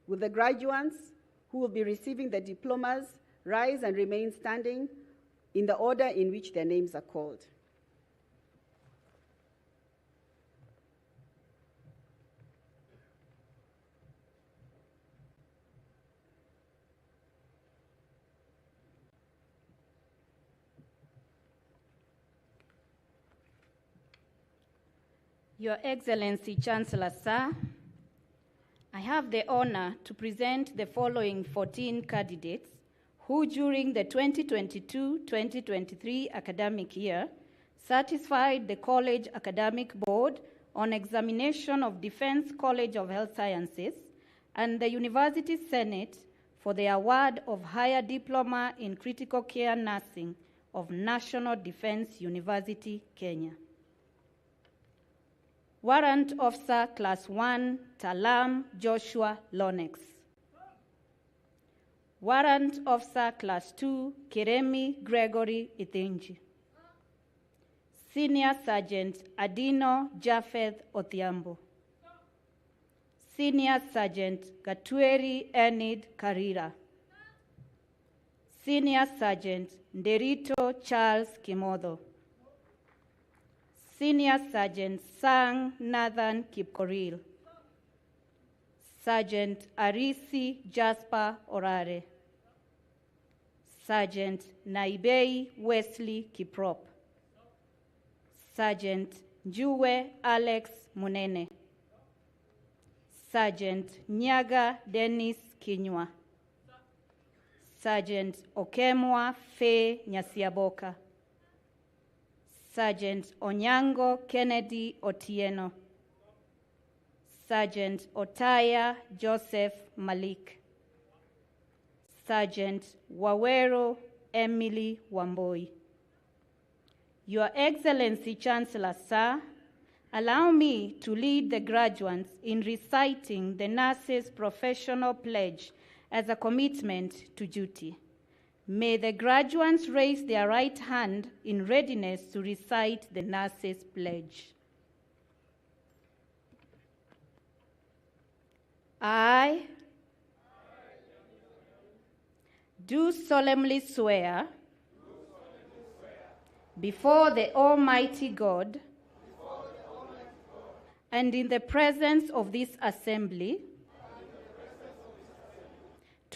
Will the graduates who will be receiving the diplomas rise and remain standing in the order in which their names are called? Your Excellency, Chancellor, sir, I have the honor to present the following 14 candidates who, during the 2022-2023 academic year, satisfied the College Academic Board on examination of Defense College of Health Sciences and the University Senate for the award of Higher Diploma in Critical Care Nursing of National Defense University, Kenya. Warrant Officer Class 1, Talam Joshua Lonex. Warrant Officer Class 2, Keremi Gregory Ithinji. Senior Sergeant Adino Japheth Othiambo. Senior Sergeant Gatueri Enid Karira. Senior Sergeant Nderito Charles Kimotho. Senior Sergeant Sang Nathan Kipkoril. Sergeant Arisi Jasper Orare. Sergeant Naibei Wesley Kiprop. Sergeant Njue Alex Munene. Sergeant Nyaga Dennis Kinywa. Sergeant Okemwa Faye Nyasiaboka. Sergeant Onyango Kennedy Otieno. Sergeant Otaya Joseph Malik. Sergeant Wawero Emily Wamboi. Your Excellency, Chancellor, sir, allow me to lead the graduates in reciting the nurses' professional pledge as a commitment to duty. May the graduates raise their right hand in readiness to recite the nurses' pledge. I do solemnly swear before the Almighty God and in the presence of this assembly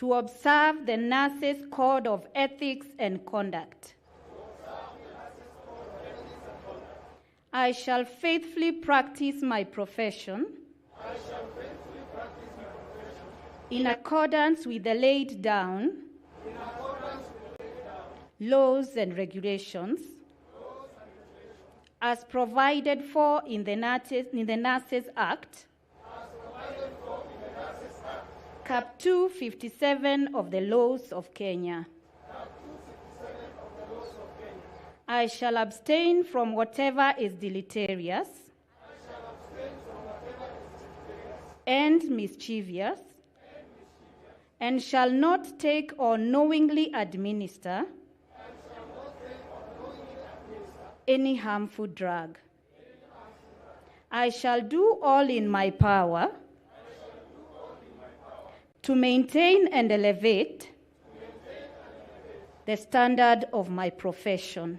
to observe the nurses' code of ethics and conduct. I shall faithfully practice my profession in accordance with the laid down laws and regulations as provided for in the Nurses Act, Cap 257 of the laws of Kenya. I shall abstain from whatever is deleterious and mischievous, and shall not take or knowingly administer any harmful drug. I shall do all in my power to maintain and elevate the standard of my profession.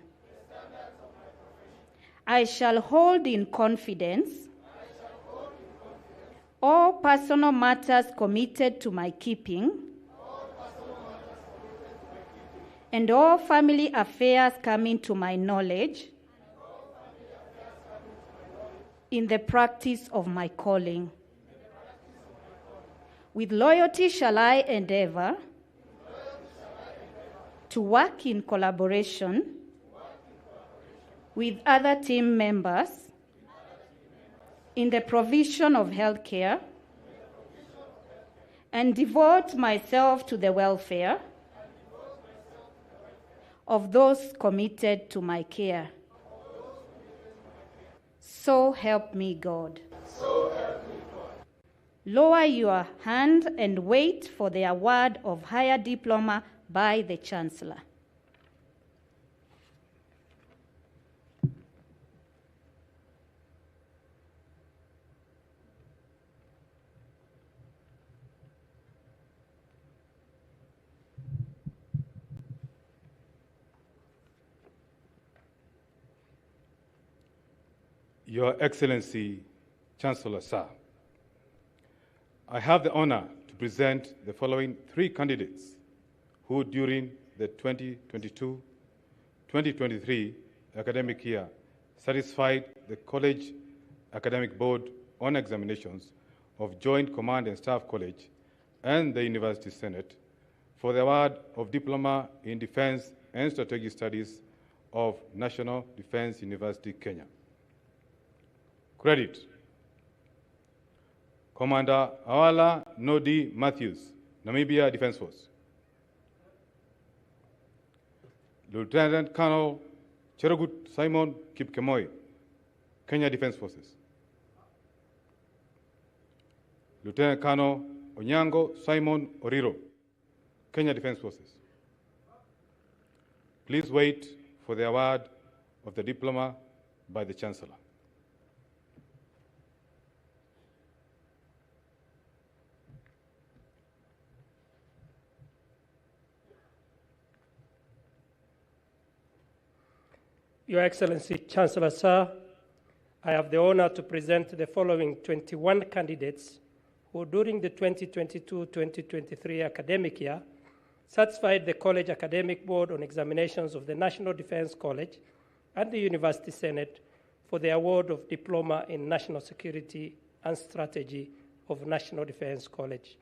I shall hold in confidence all personal matters committed to my keeping and all family affairs coming to my knowledge in the practice of my calling. With loyalty shall I endeavor to work in collaboration with other team members in the provision of health care and devote myself to the welfare of those committed to my care. So help me God. Lower your hand and wait for the award of higher diploma by the Chancellor. Your Excellency, Chancellor Sir, I have the honor to present the following three candidates who during the 2022-2023 academic year satisfied the College Academic Board on Examinations of Joint Command and Staff College and the University Senate for the award of Diploma in Defense and Strategic Studies of National Defense University, Kenya. Credit: Commander Awala Nodi Matthews, Namibia Defense Force. Lieutenant Colonel Cherugut Simon Kipkemoi, Kenya Defense Forces. Lieutenant Colonel Onyango Simon Oriro, Kenya Defense Forces. Please wait for the award of the diploma by the Chancellor. Your Excellency, Chancellor Sir, I have the honor to present the following 21 candidates who during the 2022-2023 academic year satisfied the College Academic Board on Examinations of the National Defense College and the University Senate for the award of Diploma in National Security and Strategy of National Defense College,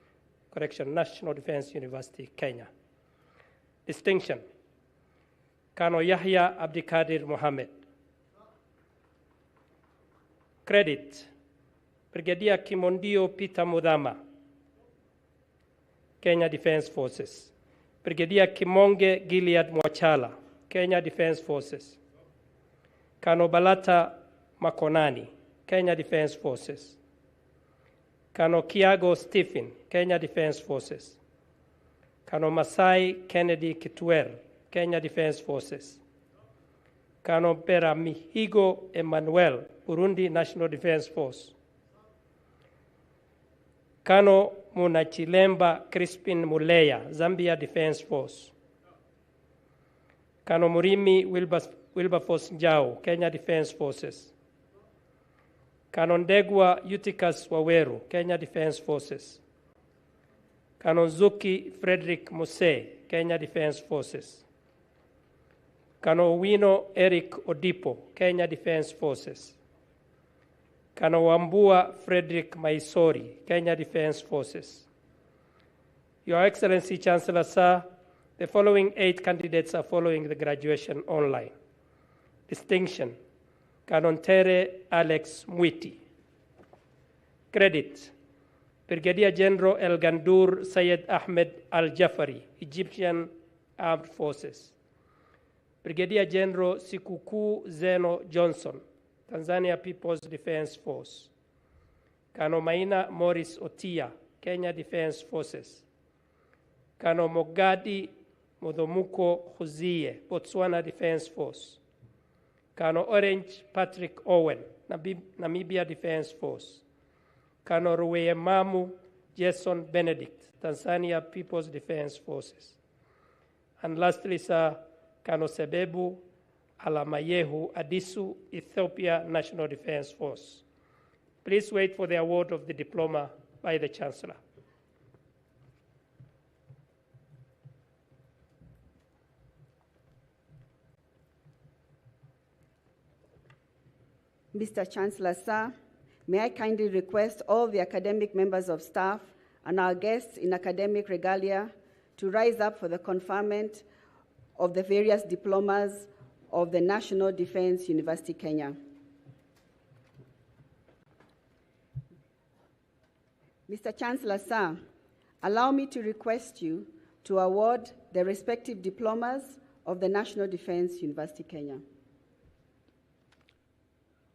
National Defense University, Kenya. Distinction: Colonel Yahya Abdikadir Mohammed. Credit: Brigadier Kimondio Peter Mudama, Kenya Defense Forces. Brigadier Kimonge Gilead Mwachala, Kenya Defense Forces. Colonel Balata Makonani, Kenya Defense Forces. Colonel Kiago Stephen, Kenya Defense Forces. Colonel Masai Kennedy Kitwer, Kenya Defense Forces. Colonel Pera Mihigo Emmanuel, Burundi National Defense Force. Colonel Munachilemba Crispin Muleya, Zambia Defense Force. Colonel Murimi Wilberforce Njau, Kenya Defense Forces. Colonel Ndegwa Eutychus Waweru, Kenya Defense Forces. Kanonzuki Frederick Muse, Kenya Defence Forces. Kanowino Eric Odipo, Kenya Defence Forces. Kanowambua Frederick Maisori, Kenya Defence Forces. Your Excellency, Chancellor Sir, the following 8 candidates are following the graduation online. Distinction: Kanontere Alex Mwiti. Credit: Brigadier General El Gandour Sayed Ahmed Al Jafari, Egyptian Armed Forces. Brigadier General Sikuku Zeno Johnson, Tanzania People's Defense Force. Kano Maina Morris Otia, Kenya Defense Forces. Kano Mogadi Modomuko Huzie, Botswana Defense Force. Kano Orange Patrick Owen, Namibia Defense Force. Kano Ruweyemamu Jason Benedict, Tanzania People's Defense Forces. And lastly, sir, Kano Sebebu Alamayehu Adisu, Ethiopia National Defense Force. Please wait for the award of the diploma by the Chancellor. Mr. Chancellor, sir, may I kindly request all the academic members of staff and our guests in academic regalia to rise up for the conferment of the various diplomas of the National Defense University, Kenya. Mr. Chancellor, sir, allow me to request you to award the respective diplomas of the National Defense University, Kenya.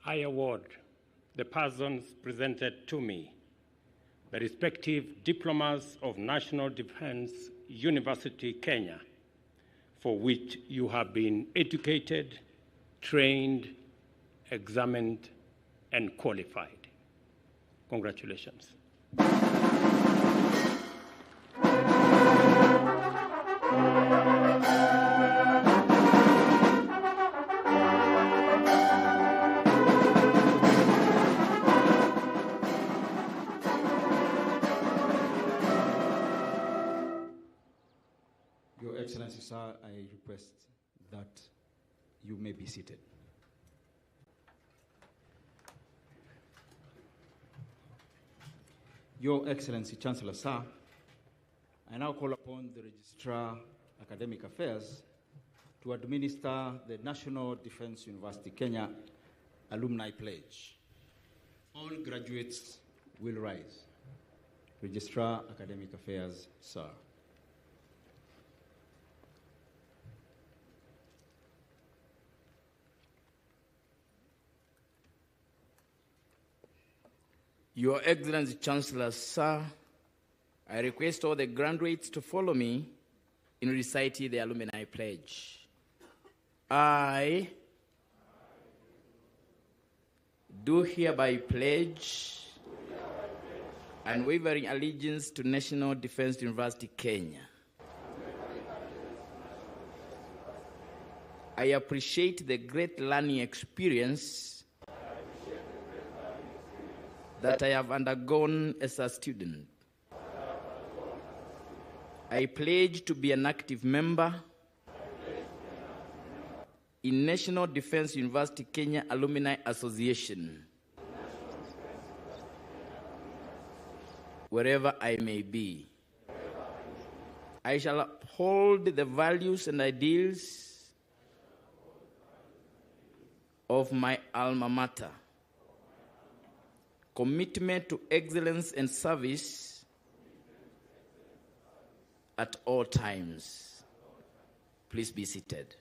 I award the persons presented to me the respective diplomas of National Defense University, Kenya, for which you have been educated, trained, examined, and qualified. Congratulations. Your Excellency, sir, I request that you may be seated. Your Excellency, Chancellor, sir, I now call upon the Registrar Academic Affairs to administer the National Defense University Kenya Alumni Pledge. All graduates will rise. Registrar Academic Affairs, sir. Your Excellency, Chancellor, sir, I request all the graduates to follow me in reciting the Alumni Pledge. I do hereby pledge unwavering allegiance to National Defense University, Kenya. I appreciate the great learning experience that I have undergone as a student. I pledge to be an active member in National Defense University Kenya Alumni Association, wherever I may be. I shall uphold the values and ideals of my alma mater. Commitment to excellence and service at all times. Please be seated.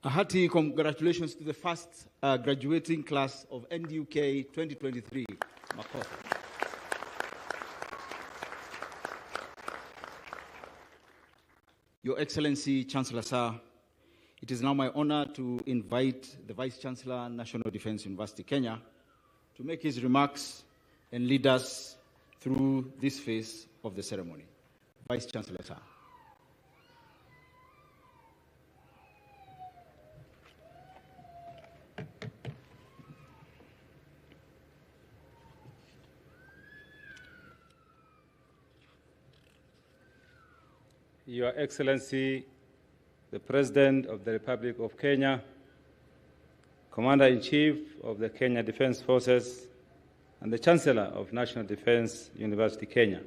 A hearty congratulations to the first graduating class of NDUK 2023. Your Excellency, Chancellor, sir, it is now my honor to invite the Vice Chancellor, National Defense University, Kenya, to make his remarks and lead us through this phase of the ceremony. Vice Chancellor, sir. Your Excellency, the President of the Republic of Kenya, Commander-in-Chief of the Kenya Defense Forces, and the Chancellor of National Defense University, Kenya,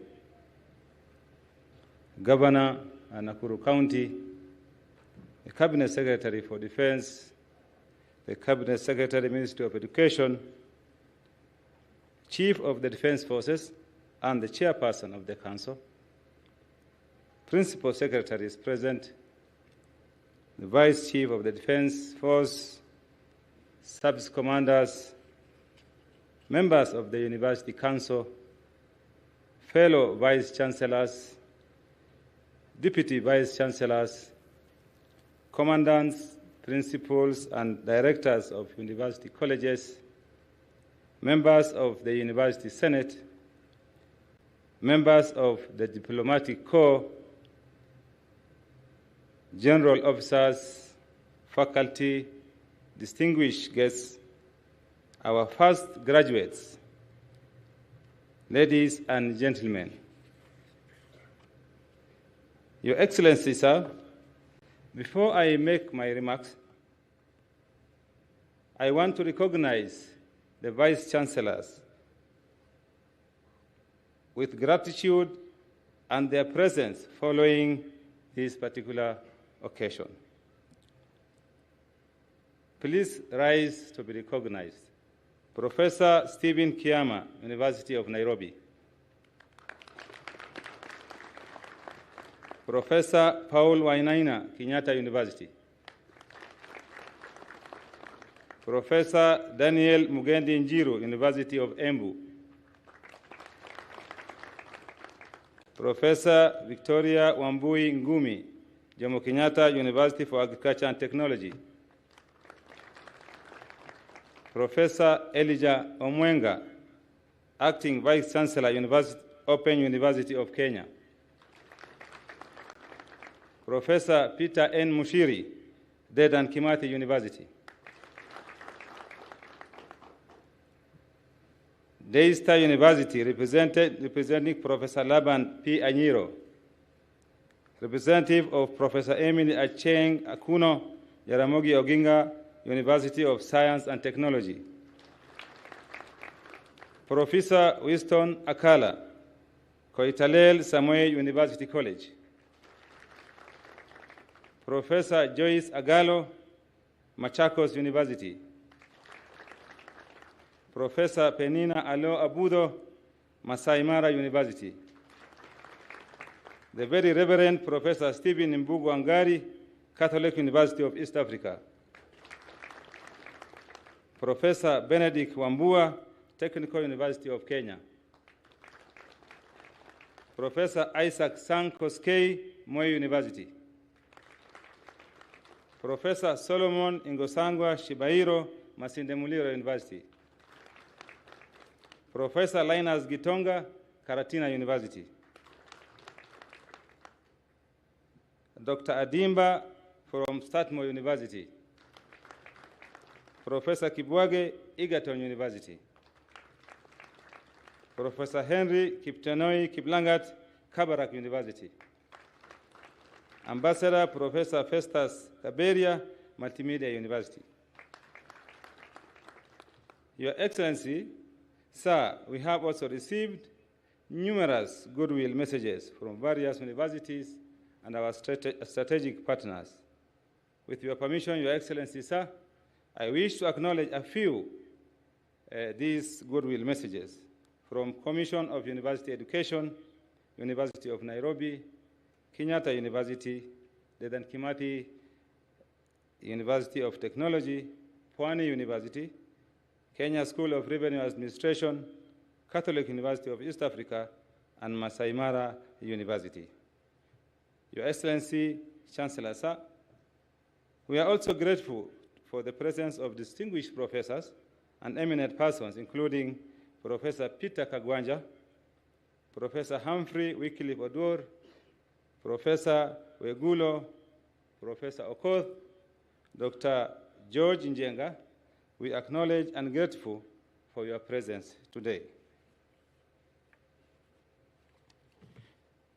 Governor of Nakuru County, the Cabinet Secretary for Defense, the Cabinet Secretary, Ministry of Education, Chief of the Defense Forces, and the Chairperson of the Council, Principal Secretaries present, the Vice Chief of the Defense Force, Service Commanders, members of the University Council, fellow Vice Chancellors, Deputy Vice Chancellors, Commandants, Principals, and Directors of University Colleges, members of the University Senate, members of the Diplomatic Corps, general officers, faculty, distinguished guests, our first graduates, ladies and gentlemen. Your Excellency, sir, before I make my remarks, I want to recognize the Vice Chancellors with gratitude and their presence following this particular occasion. Please rise to be recognized. Professor Stephen Kiama, University of Nairobi. Professor Paul Wainaina, Kenyatta University. Professor Daniel Mugendi Njiru, University of Embu. Professor Victoria Wambui Ngumi, Jomo Kenyatta University for Agriculture and Technology. Professor Elijah Omwenga, Acting Vice Chancellor, Open University of Kenya. Professor Peter N. Mushiri, Dedan Kimathi University. Daystar University, representing Professor Laban P. Anyiro, representative of Professor Emily Acheng Akuno, Jaramogi Oginga University of Science and Technology. Professor Winston Akala, Koitalel Samuel University College. Professor Joyce Agalo, Machakos University. Professor Penina Alo Abudo, Masai Mara University. The very Reverend Professor Stephen Mbugu Angari, Catholic University of East Africa. Professor Benedict Wambua, Technical University of Kenya. Professor Isaac Sang Koskei, Moi University. Professor Solomon Ingosangwa Shibairo, Masinde Muliro University. Professor Linus Gitonga, Karatina University. Dr. Adimba from Statmore University. Professor Kibwage, Egerton University. Professor Henry Kiptanoi Kiplangat, Kabarak University. Ambassador Professor Festus Kaberia, Multimedia University. Your Excellency, sir, we have also received numerous goodwill messages from various universities and our strategic partners. With your permission, Your Excellency, sir, I wish to acknowledge a few these goodwill messages from Commission of University Education, University of Nairobi, Kenyatta University, Dedan Kimathi University of Technology, Pwani University, Kenya School of Revenue Administration, Catholic University of East Africa, and Masai Mara University. Your Excellency, Chancellor, sir, we are also grateful for the presence of distinguished professors and eminent persons, including Professor Peter Kagwanja, Professor Humphrey Wycliffe Odur, Professor Wegulo, Professor Okoth, Dr. George Njenga. We acknowledge and grateful for your presence today.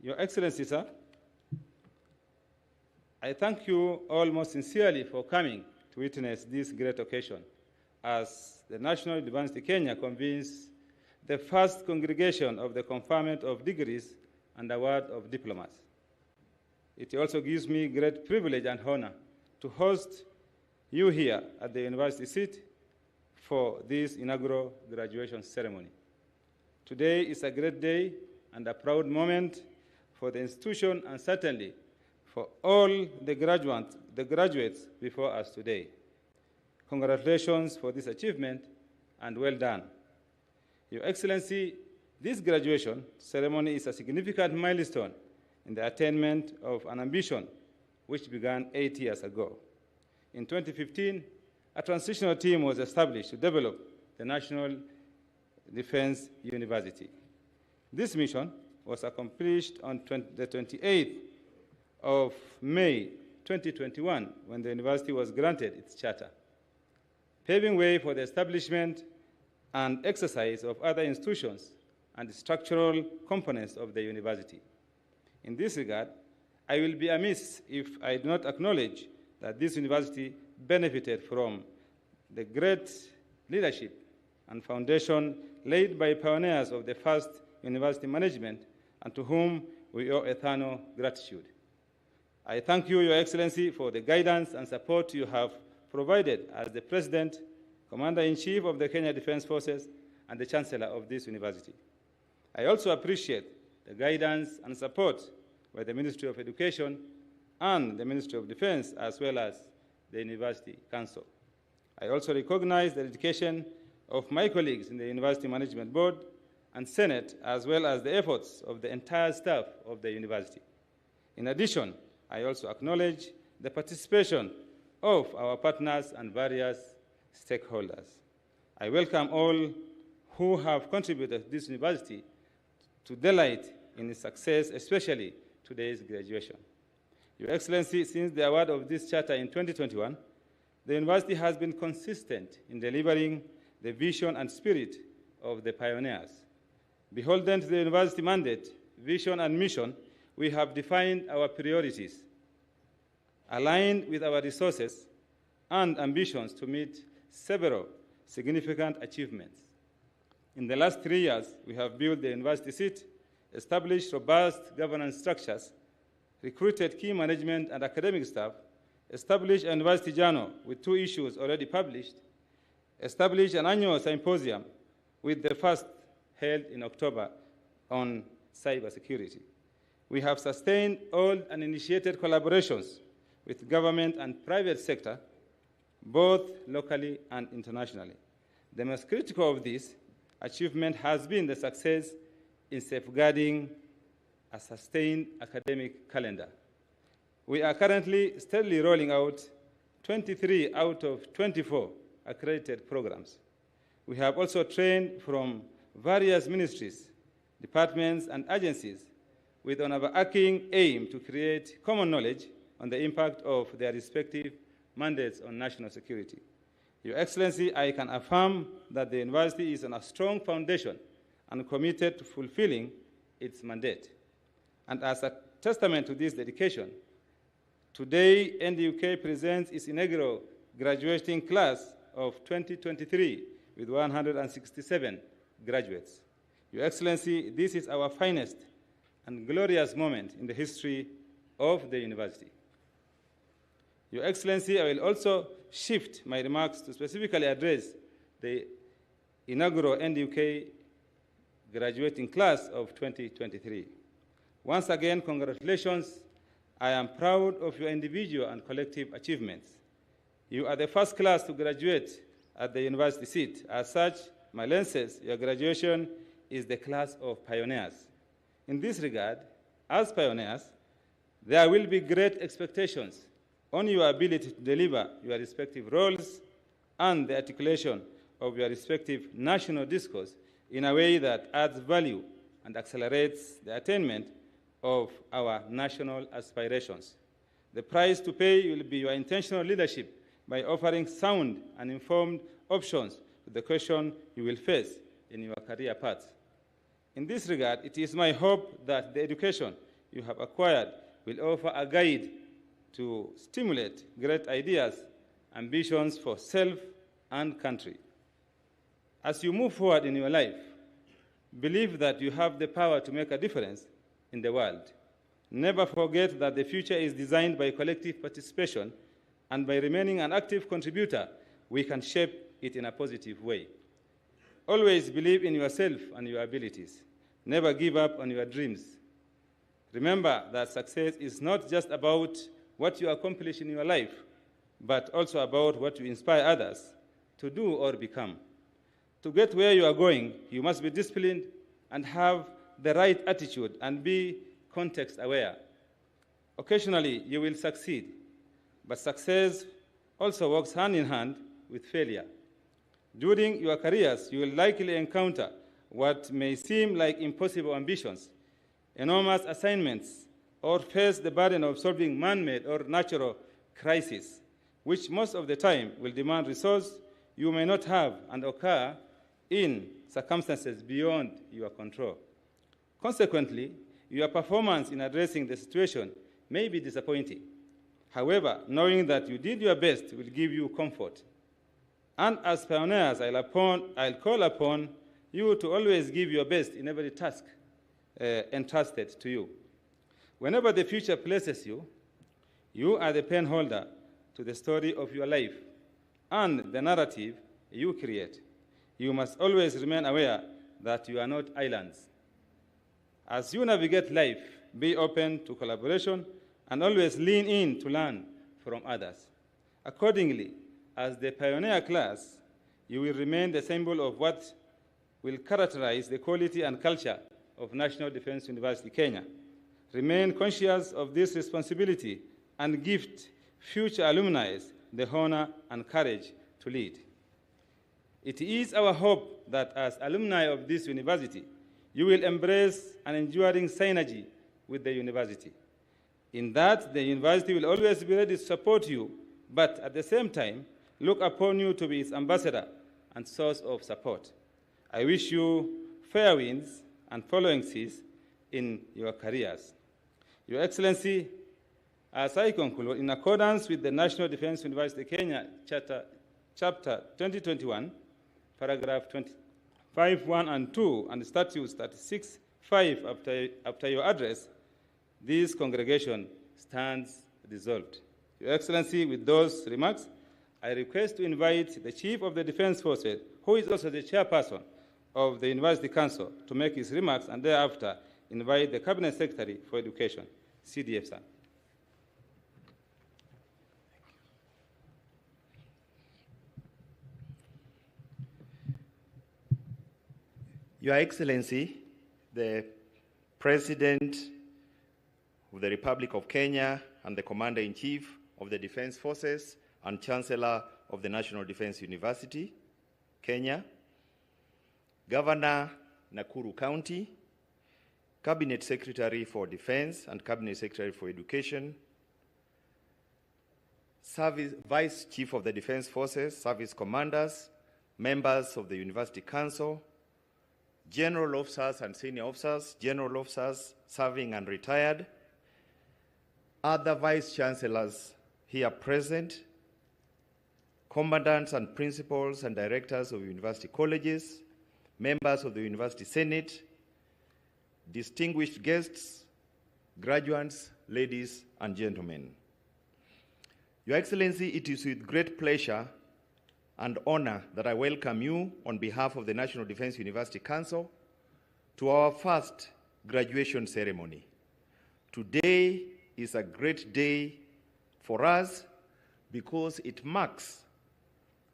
Your Excellency, sir, I thank you all most sincerely for coming to witness this great occasion as the National University Kenya convenes the first congregation of the conferment of degrees and award of diplomas. It also gives me great privilege and honor to host you here at the university seat for this inaugural graduation ceremony. Today is a great day and a proud moment for the institution and certainly for all the graduates before us today. Congratulations for this achievement and well done. Your Excellency, this graduation ceremony is a significant milestone in the attainment of an ambition which began 8 years ago. In 2015, a transitional team was established to develop the National Defense University. This mission was accomplished on the 28th of May 2021 when the university was granted its charter, paving way for the establishment and exercise of other institutions and structural components of the university. In this regard, I will be amiss if I do not acknowledge that this university benefited from the great leadership and foundation laid by pioneers of the first university management and to whom we owe eternal gratitude. I thank you, Your Excellency, for the guidance and support you have provided as the President, Commander-in-Chief of the Kenya Defense Forces, and the Chancellor of this university. I also appreciate the guidance and support by the Ministry of Education and the Ministry of Defense, as well as the University Council. I also recognize the dedication of my colleagues in the University Management Board and Senate, as well as the efforts of the entire staff of the university. In addition, I also acknowledge the participation of our partners and various stakeholders. I welcome all who have contributed to this university to delight in its success, especially today's graduation. Your Excellency, since the award of this charter in 2021, the university has been consistent in delivering the vision and spirit of the pioneers. Beholden to the university mandate, vision, and mission, we have defined our priorities, aligned with our resources and ambitions to meet several significant achievements. In the last 3 years, we have built the university seat, established robust governance structures, recruited key management and academic staff, established a university journal with 2 issues already published, established an annual symposium with the first held in October on cybersecurity. We have sustained old and initiated collaborations with government and private sector, both locally and internationally. The most critical of this achievement has been the success in safeguarding a sustained academic calendar. We are currently steadily rolling out 23 out of 24 accredited programs. We have also trained from various ministries, departments, and agencies with an overarching aim to create common knowledge on the impact of their respective mandates on national security. Your Excellency, I can affirm that the university is on a strong foundation and committed to fulfilling its mandate. And as a testament to this dedication, today NDUK presents its inaugural graduating class of 2023 with 167 graduates. Your Excellency, this is our finest and glorious moment in the history of the university. Your Excellency, I will also shift my remarks to specifically address the inaugural NDUK graduating class of 2023. Once again, congratulations. I am proud of your individual and collective achievements. You are the first class to graduate at the university seat. As such, my lenses, your graduation is the class of pioneers. In this regard, as pioneers, there will be great expectations on your ability to deliver your respective roles and the articulation of your respective national discourse in a way that adds value and accelerates the attainment of our national aspirations. The price to pay will be your intentional leadership by offering sound and informed options to the question you will face in your career path. In this regard, it is my hope that the education you have acquired will offer a guide to stimulate great ideas, ambitions for self and country. As you move forward in your life, believe that you have the power to make a difference in the world. Never forget that the future is designed by collective participation, and by remaining an active contributor, we can shape it in a positive way. Always believe in yourself and your abilities. Never give up on your dreams. Remember that success is not just about what you accomplish in your life, but also about what you inspire others to do or become. To get where you are going, you must be disciplined and have the right attitude and be context aware. Occasionally, you will succeed, but success also works hand in hand with failure. During your careers, you will likely encounter what may seem like impossible ambitions, enormous assignments, or face the burden of solving man-made or natural crises, which most of the time will demand resources you may not have and occur in circumstances beyond your control. Consequently, your performance in addressing the situation may be disappointing. However, knowing that you did your best will give you comfort. And as pioneers, I'll call upon you to always give your best in every task entrusted to you. Whenever the future places you, you are the pen holder to the story of your life and the narrative you create. You must always remain aware that you are not islands. As you navigate life, be open to collaboration and always lean in to learn from others. Accordingly, as the pioneer class, you will remain the symbol of what will characterize the quality and culture of National Defense University, Kenya. Remain conscious of this responsibility and gift future alumni the honor and courage to lead. It is our hope that as alumni of this university, you will embrace an enduring synergy with the university. In that, the university will always be ready to support you, but at the same time, look upon you to be its ambassador and source of support. I wish you fair winds and following seas in your careers. Your Excellency, as I conclude, in accordance with the National Defense University Kenya Chapter 2021, paragraph 25(1) and 2, and Statutes 36(5), after your address, this congregation stands dissolved. Your Excellency, with those remarks, I request to invite the Chief of the Defense Forces, who is also the chairperson of the University Council, to make his remarks, and thereafter invite the Cabinet Secretary for Education, CDF, sir. Your Excellency, the President of the Republic of Kenya and the Commander-in-Chief of the Defense Forces and Chancellor of the National Defense University, Kenya, Governor, Nakuru County, Cabinet Secretary for Defense and Cabinet Secretary for Education, Vice Chief of the Defense Forces, Service Commanders, members of the University Council, General Officers and Senior Officers, General Officers serving and retired, other Vice Chancellors here present, Commandants and Principals and Directors of University Colleges, members of the University Senate, distinguished guests, graduates, ladies and gentlemen. Your Excellency, it is with great pleasure and honor that I welcome you on behalf of the National Defense University Council to our first graduation ceremony. Today is a great day for us because it marks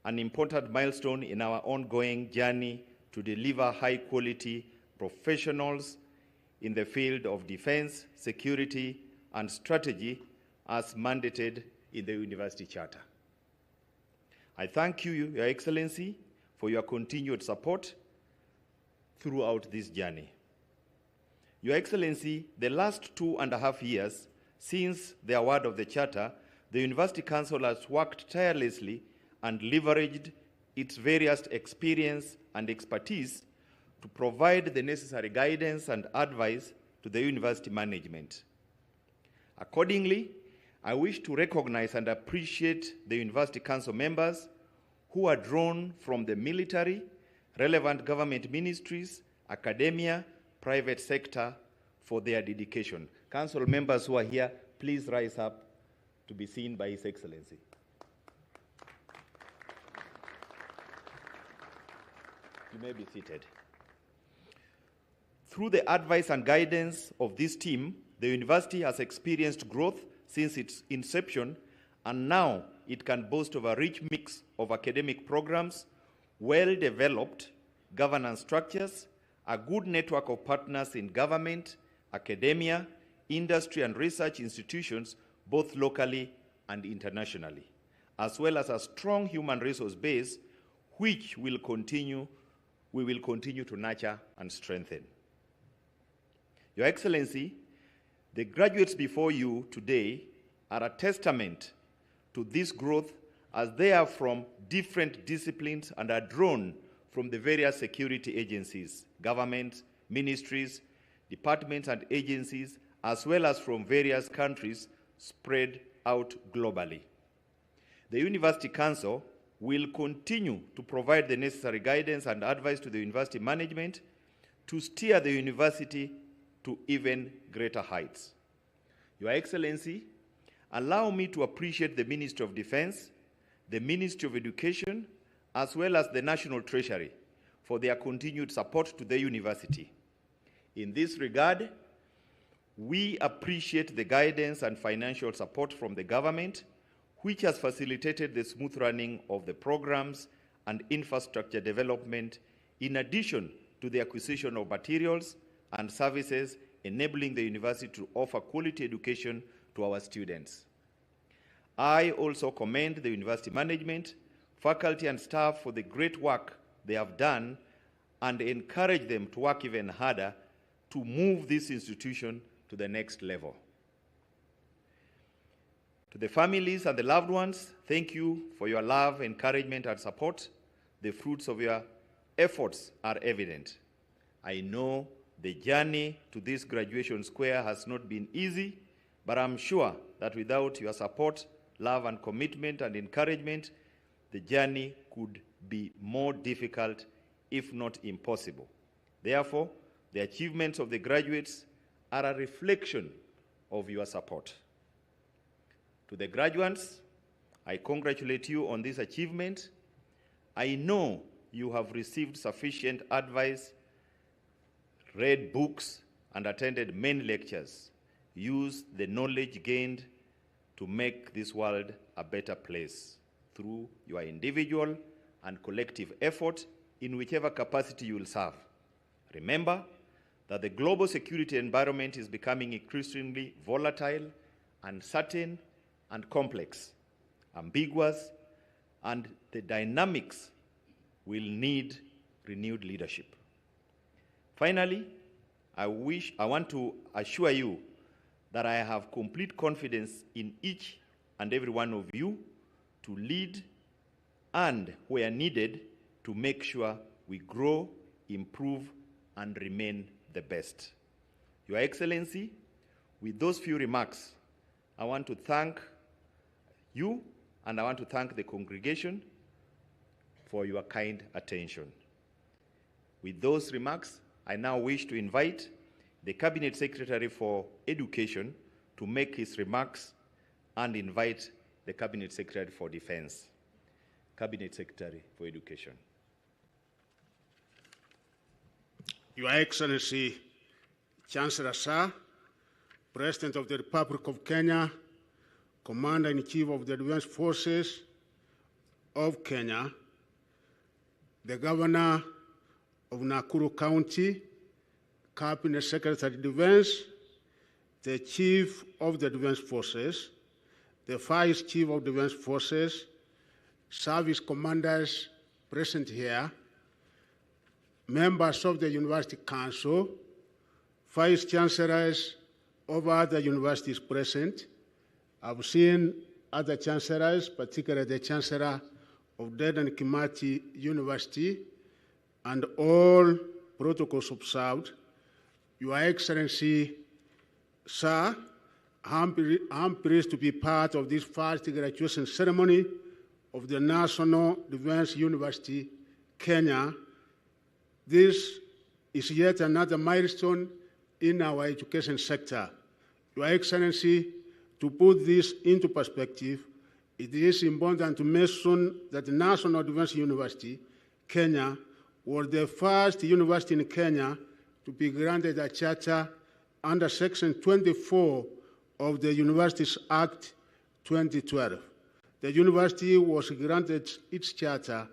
an important milestone in our ongoing journey to deliver high-quality professionals in the field of defense, security, and strategy as mandated in the University Charter. I thank you, Your Excellency, for your continued support throughout this journey. Your Excellency, the last 2.5 years since the award of the Charter, the University Council has worked tirelessly and leveraged its various experience and expertise to provide the necessary guidance and advice to the university management. Accordingly, I wish to recognize and appreciate the University Council members who are drawn from the military, relevant government ministries, academia, private sector for their dedication. Council members who are here, please rise up to be seen by His Excellency. You may be seated. Through the advice and guidance of this team, the university has experienced growth since its inception, and now it can boast of a rich mix of academic programs, well-developed governance structures, a good network of partners in government, academia, industry, and research institutions, both locally and internationally, as well as a strong human resource base, which we will continue to nurture and strengthen. Your Excellency, the graduates before you today are a testament to this growth, as they are from different disciplines and are drawn from the various security agencies, government, ministries, departments, and agencies, as well as from various countries spread out globally. The University Council will continue to provide the necessary guidance and advice to the university management to steer the university to even greater heights. Your Excellency, allow me to appreciate the Ministry of Defense, the Ministry of Education, as well as the National Treasury for their continued support to the university. In this regard, we appreciate the guidance and financial support from the government, which has facilitated the smooth running of the programs and infrastructure development, in addition to the acquisition of materials and services, enabling the university to offer quality education to our students. I also commend the university management, faculty, and staff for the great work they have done, and encourage them to work even harder to move this institution to the next level. To the families and the loved ones, thank you for your love, encouragement, and support. The fruits of your efforts are evident. I know the journey to this graduation square has not been easy, but I'm sure that without your support, love, and commitment and encouragement, the journey could be more difficult, if not impossible. Therefore, the achievements of the graduates are a reflection of your support. To the graduates, I congratulate you on this achievement. I know you have received sufficient advice, read books, and attended many lectures. Use the knowledge gained to make this world a better place through your individual and collective effort in whichever capacity you will serve. Remember that the global security environment is becoming increasingly volatile, uncertain, and complex, ambiguous, and the dynamics will need renewed leadership. Finally, I want to assure you that I have complete confidence in each and every one of you to lead and, where needed, to make sure we grow, improve, and remain the best. Your Excellency, with those few remarks, I want to thank you and I want to thank the congregation for your kind attention. With those remarks, I now wish to invite the Cabinet Secretary for Education to make his remarks and invite the Cabinet Secretary for Defense. Cabinet Secretary for Education. Your Excellency, Chancellor Sir, President of the Republic of Kenya, Commander-in-Chief of the Defense Forces of Kenya, the Governor of Nakuru County, Cabinet Secretary of Defense, the Chief of the Defense Forces, the Vice Chief of Defense Forces, service commanders present here, members of the University Council, Vice Chancellors of other universities present. I've seen other chancellors, particularly the Chancellor of Dedan Kimathi University, and all protocols observed. Your Excellency, Sir, I'm pleased to be part of this first graduation ceremony of the National Defense University, Kenya. This is yet another milestone in our education sector. Your Excellency, to put this into perspective, it is important to mention that the National Defense University, Kenya, was the first university in Kenya to be granted a charter under Section 24 of the Universities Act 2012. The university was granted its charter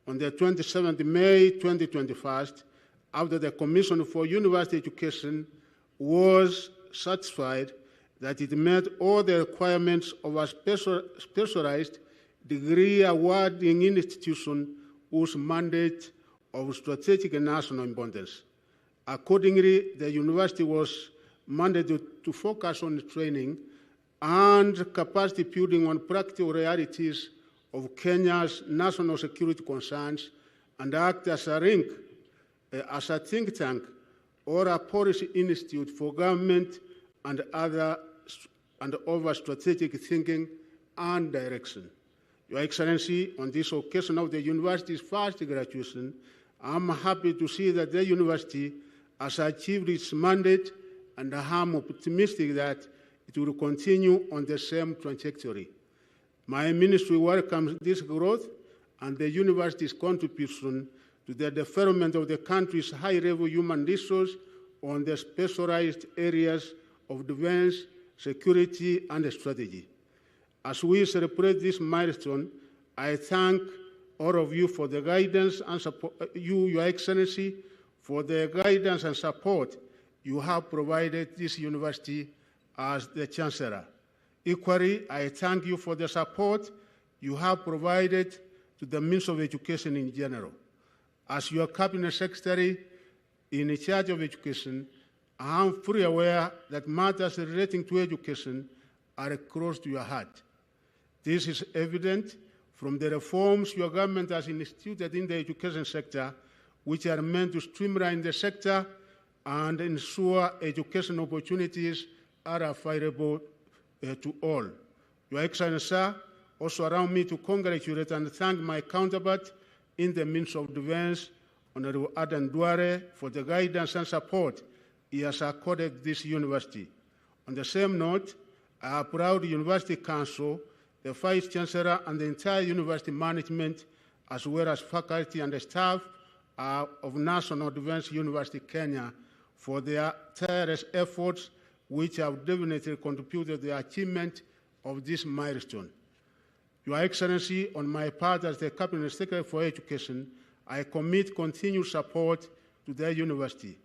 on the 27th May 2021 after the Commission for University Education was satisfied that it met all the requirements of a specialized degree awarding institution whose mandate of strategic national importance. Accordingly, the university was mandated to focus on training and capacity building on practical realities of Kenya's national security concerns and act as a think tank or a policy institute for government and over strategic thinking and direction. Your Excellency, on this occasion of the university's first graduation, I'm happy to see that the university has achieved its mandate, and I'm optimistic that it will continue on the same trajectory. My ministry welcomes this growth and the university's contribution to the development of the country's high-level human resource on the specialized areas of defense, security, and strategy. As we celebrate this milestone, I thank all of you for the guidance and support, Your Excellency, for the guidance and support you have provided this university as the Chancellor. Equally, I thank you for the support you have provided to the Ministry of Education in general. As your Cabinet Secretary in charge of education, I am fully aware that matters relating to education are close to your heart. This is evident from the reforms your government has instituted in the education sector, which are meant to streamline the sector and ensure education opportunities are available to all. Your Excellency, sir, also allow me to congratulate and thank my counterpart in the Ministry of Defense, Honorable Adan Duare, for the guidance and support he has accorded this university. On the same note, I am proud the University Council, the Vice Chancellor, and the entire university management, as well as faculty and the staff of National Defense University Kenya, for their tireless efforts, which have definitely contributed to the achievement of this milestone. Your Excellency, on my part as the Cabinet Secretary for Education, I commit continued support to the university.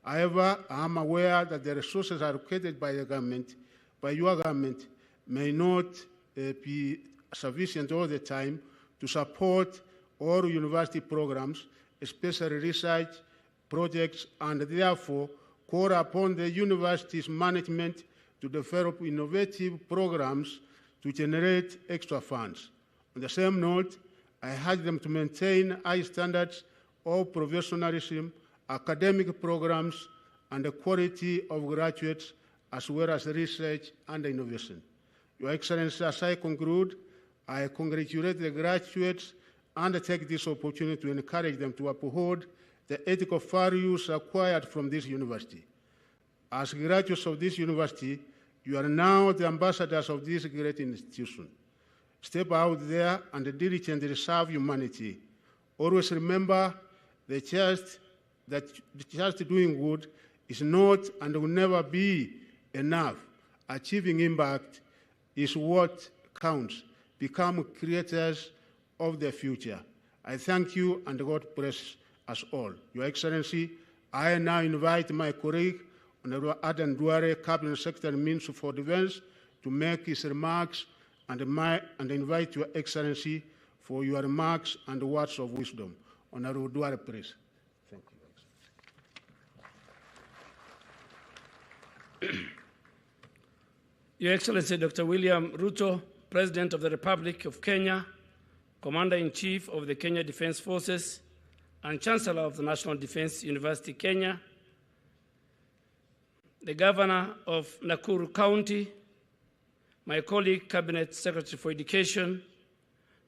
However, I am aware that the resources allocated by the government, by your government, may not be sufficient all the time to support all university programs, especially research projects, and therefore call upon the university's management to develop innovative programs to generate extra funds. On the same note, I urge them to maintain high standards of professionalism, academic programs, and the quality of graduates, as well as research and innovation. Your Excellency, as I conclude, I congratulate the graduates and take this opportunity to encourage them to uphold the ethical values acquired from this university. As graduates of this university, you are now the ambassadors of this great institution. Step out there and diligently serve humanity. Always remember that just doing good is not and will never be enough. Achieving impact is what counts. Become creators of the future. I thank you and God bless us all. Your Excellency, I now invite my colleague, Honorable Adan Duare, Cabinet Secretary, Minister for Defense, to make his remarks and invite Your Excellency for your remarks and words of wisdom. Honorable Duare, please. Thank you. Your Excellency, Dr. William Ruto, President of the Republic of Kenya, Commander-in-Chief of the Kenya Defense Forces, and Chancellor of the National Defense University, Kenya, the Governor of Nakuru County, my colleague, Cabinet Secretary for Education,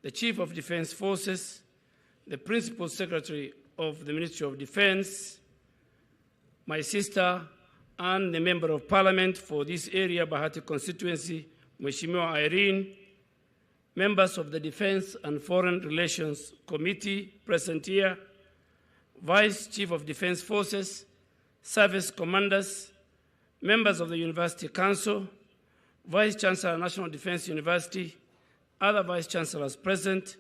the Chief of Defense Forces, the Principal Secretary of the Ministry of Defense, my sister, and the Member of Parliament for this area, Bahati constituency, Mheshimiwa Irene, members of the Defense and Foreign Relations Committee present here, Vice Chief of Defense Forces, service commanders, members of the University Council, Vice Chancellor, National Defense University, other Vice Chancellors present,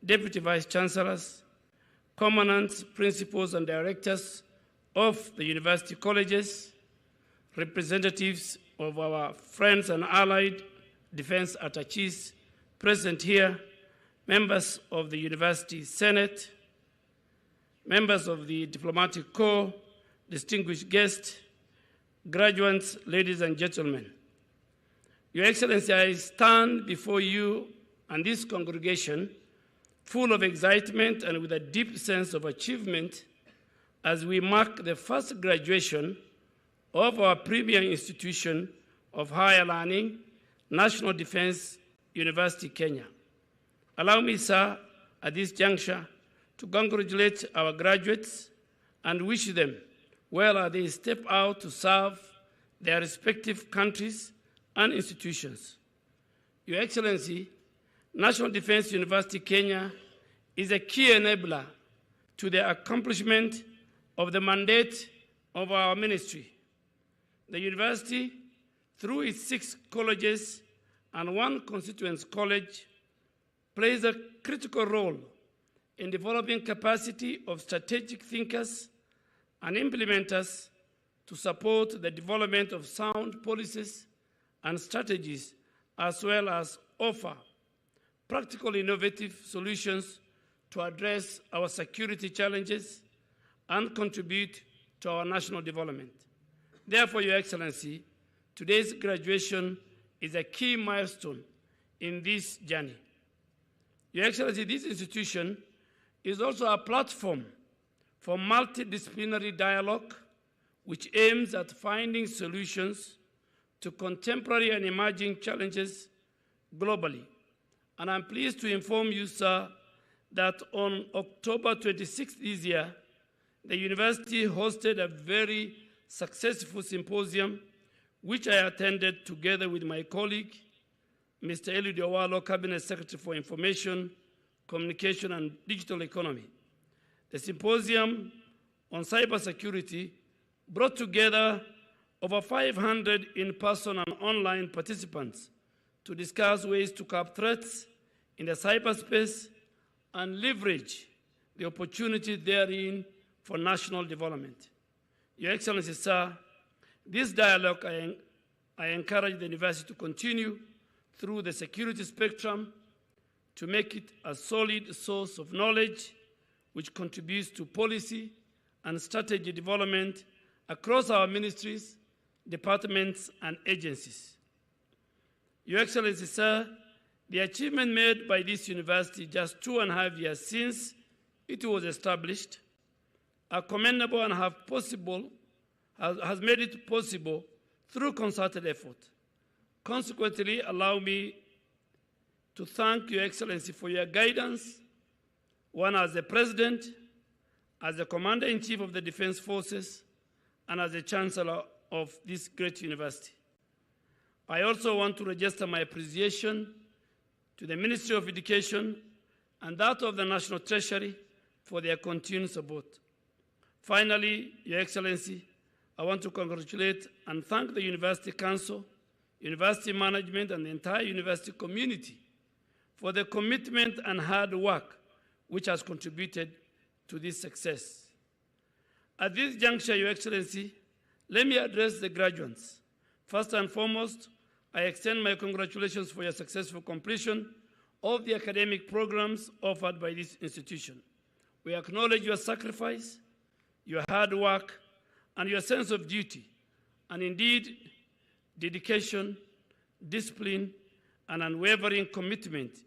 Deputy Vice Chancellors, Commandants, Principals, and Directors of the University Colleges, representatives of our friends and allied defense attaches present here, members of the University Senate, members of the Diplomatic Corps, distinguished guests, graduates, ladies and gentlemen. Your Excellency, I stand before you and this congregation full of excitement and with a deep sense of achievement as we mark the first graduation of our premier institution of higher learning, National Defense University, Kenya. Allow me, sir, at this juncture, to congratulate our graduates and wish them well as they step out to serve their respective countries and institutions. Your Excellency, National Defense University, Kenya is a key enabler to the accomplishment of the mandate of our ministry. The university, through its 6 colleges and 1 constituent college, plays a critical role in developing capacity of strategic thinkers and implementers to support the development of sound policies and strategies, as well as offer practical innovative solutions to address our security challenges and contribute to our national development. Therefore, Your Excellency, today's graduation is a key milestone in this journey. Your Excellency, this institution is also a platform for multidisciplinary dialogue which aims at finding solutions to contemporary and emerging challenges globally. And I'm pleased to inform you, sir, that on October 26th this year, the university hosted a very successful symposium which I attended together with my colleague, Mr. Eliud Owalo, Cabinet Secretary for Information, Communication and Digital Economy. The symposium on cybersecurity brought together over 500 in-person and online participants to discuss ways to curb threats in the cyberspace and leverage the opportunity therein for national development. Your Excellency, sir, this dialogue I encourage the university to continue through the security spectrum to make it a solid source of knowledge which contributes to policy and strategy development across our ministries, departments, and agencies. Your Excellency, sir, the achievement made by this university just 2.5 years since it was established are commendable and has made it possible through concerted effort. Consequently, allow me to thank Your Excellency for your guidance, one as the President, as the Commander-in-Chief of the Defense Forces, and as the Chancellor of this great university. I also want to register my appreciation to the Ministry of Education and that of the National Treasury for their continued support. Finally, Your Excellency, I want to congratulate and thank the University Council, university management, and the entire university community for the commitment and hard work which has contributed to this success. At this juncture, Your Excellency, let me address the graduates. First and foremost, I extend my congratulations for your successful completion of the academic programs offered by this institution. We acknowledge your sacrifice, your hard work, and your sense of duty, and indeed, dedication, discipline, and unwavering commitment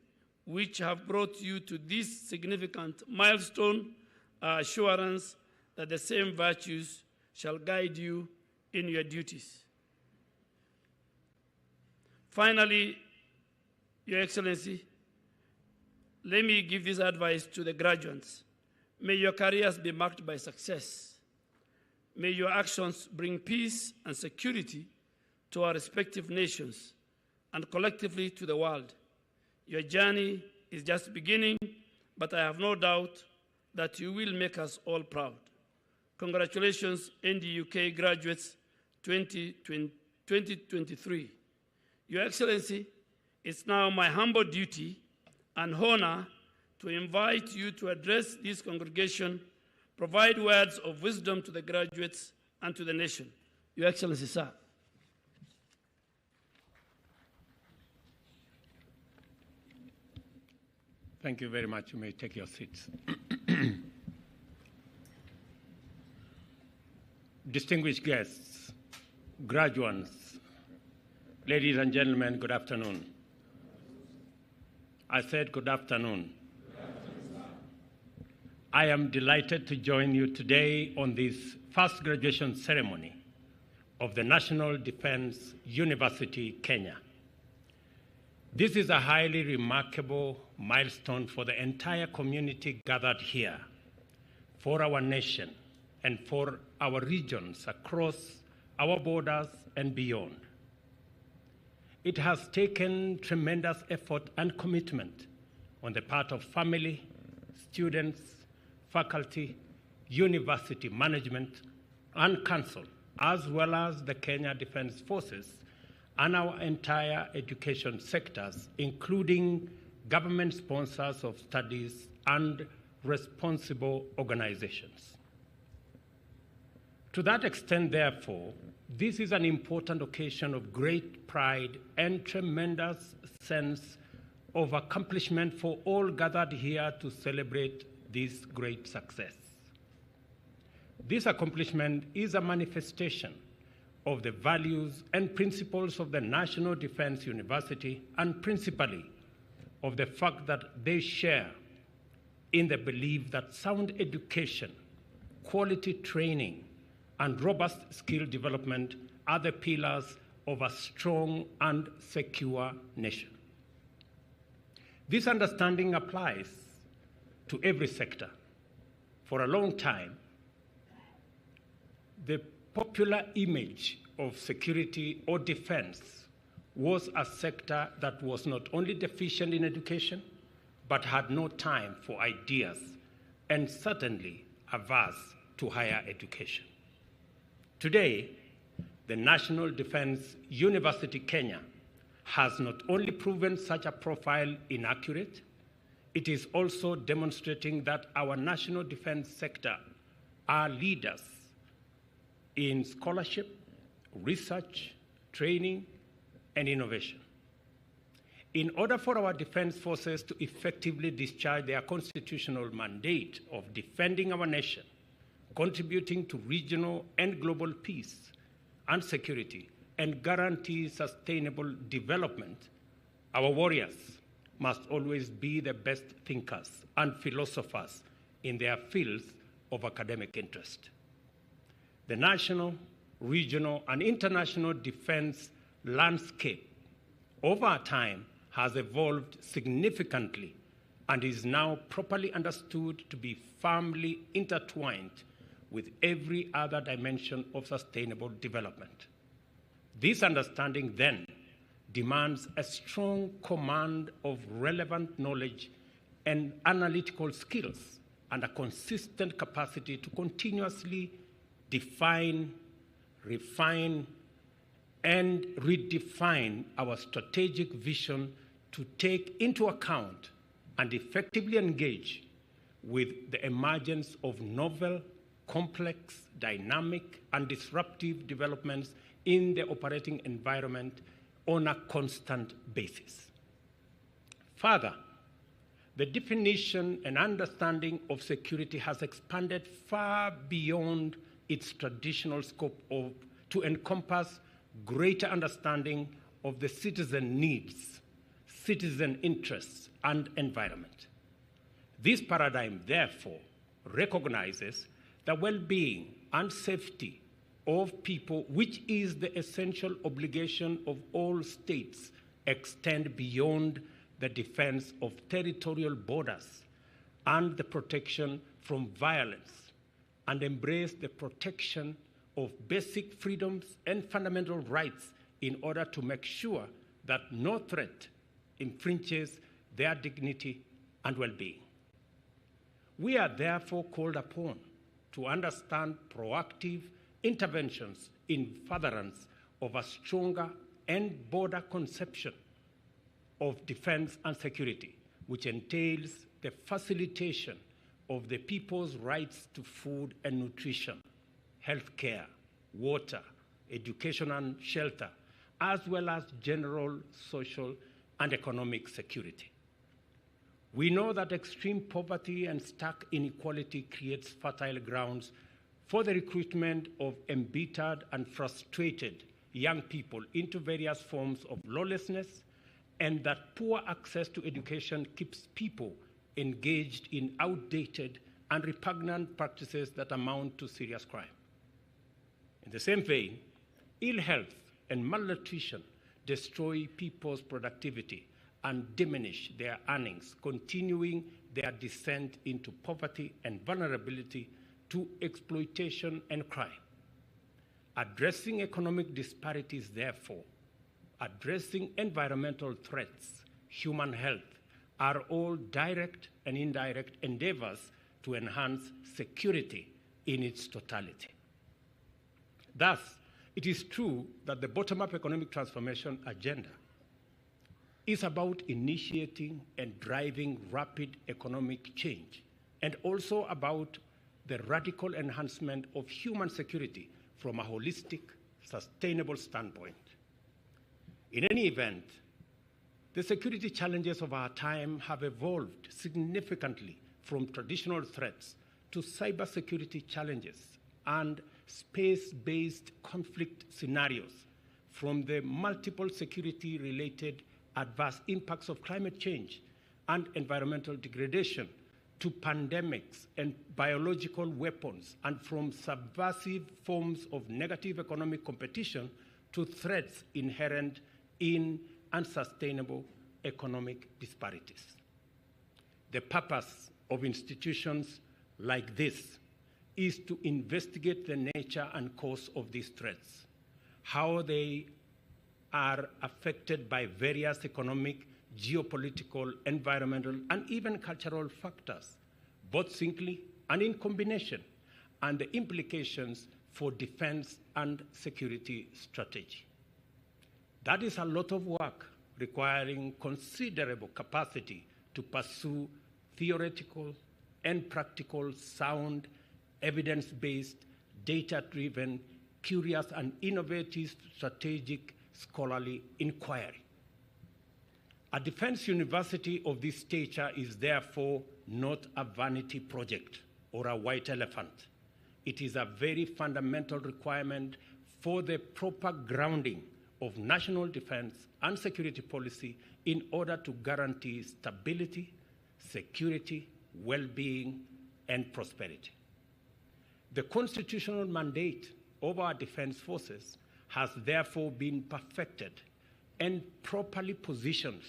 which have brought you to this significant milestone, assurance that the same virtues shall guide you in your duties. Finally, Your Excellency, let me give this advice to the graduates. May your careers be marked by success. May your actions bring peace and security to our respective nations and collectively to the world. Your journey is just beginning, but I have no doubt that you will make us all proud. Congratulations, NDUK graduates 2023. Your Excellency, it's now my humble duty and honor to invite you to address this congregation, provide words of wisdom to the graduates and to the nation. Your Excellency, sir. Thank you very much. You may take your seats. Distinguished guests, graduates, ladies and gentlemen, good afternoon. I said good afternoon. I am delighted to join you today on this first graduation ceremony of the National Defense University, Kenya. This is a highly remarkable milestone for the entire community gathered here, for our nation, and for our regions across our borders and beyond. It has taken tremendous effort and commitment on the part of family, students, faculty, university management, and council, as well as the Kenya Defense Forces and our entire education sectors, including government sponsors of studies and responsible organizations. To that extent, therefore, this is an important occasion of great pride and tremendous sense of accomplishment for all gathered here to celebrate this great success. This accomplishment is a manifestation of the values and principles of the National Defense University, and principally of the fact that they share in the belief that sound education, quality training, and robust skill development are the pillars of a strong and secure nation. This understanding applies to every sector. For a long time, the popular image of security or defense was a sector that was not only deficient in education, but had no time for ideas and certainly averse to higher education. Today, the National Defense University, Kenya, has not only proven such a profile inaccurate, it is also demonstrating that our national defense sector are leaders in scholarship, research, training, and innovation. In order for our defense forces to effectively discharge their constitutional mandate of defending our nation, contributing to regional and global peace and security, and guarantee sustainable development, our warriors must always be the best thinkers and philosophers in their fields of academic interest. The national, regional, and international defense landscape over time has evolved significantly and is now properly understood to be firmly intertwined with every other dimension of sustainable development. This understanding then demands a strong command of relevant knowledge and analytical skills and a consistent capacity to continuously define, refine, and redefine our strategic vision to take into account and effectively engage with the emergence of novel, complex, dynamic, and disruptive developments in the operating environment on a constant basis. Further, the definition and understanding of security has expanded far beyond its traditional scope to encompass greater understanding of the citizen needs, citizen interests, and environment. This paradigm, therefore, recognizes the well-being and safety of people, which is the essential obligation of all states extend beyond the defense of territorial borders and the protection from violence, and embrace the protection of basic freedoms and fundamental rights in order to make sure that no threat infringes their dignity and well-being. We are therefore called upon to understand proactive interventions in furtherance of a stronger and broader conception of defense and security, which entails the facilitation of the people's rights to food and nutrition, health care, water, education and shelter, as well as general social and economic security. We know that extreme poverty and stark inequality creates fertile grounds for the recruitment of embittered and frustrated young people into various forms of lawlessness, and that poor access to education keeps people engaged in outdated and repugnant practices that amount to serious crime. In the same vein, ill health and malnutrition destroy people's productivity and diminish their earnings, continuing their descent into poverty and vulnerability to exploitation and crime. Addressing economic disparities, therefore, addressing environmental threats, human health, are all direct and indirect endeavors to enhance security in its totality. Thus, it is true that the bottom-up economic transformation agenda is about initiating and driving rapid economic change, and also about the radical enhancement of human security from a holistic, sustainable standpoint. In any event, the security challenges of our time have evolved significantly from traditional threats to cybersecurity challenges and space-based conflict scenarios, from the multiple security-related adverse impacts of climate change and environmental degradation to pandemics and biological weapons, and from subversive forms of negative economic competition to threats inherent in unsustainable economic disparities. The purpose of institutions like this is to investigate the nature and cause of these threats, how they are affected by various economic, geopolitical, environmental, and even cultural factors, both singly and in combination, and the implications for defense and security strategy. That is a lot of work requiring considerable capacity to pursue theoretical and practical, sound, evidence-based, data-driven, curious, and innovative strategic scholarly inquiry. A defense university of this stature is therefore not a vanity project or a white elephant. It is a very fundamental requirement for the proper grounding of national defense and security policy in order to guarantee stability, security, well-being, and prosperity. The constitutional mandate of our defense forces has therefore been perfected and properly positioned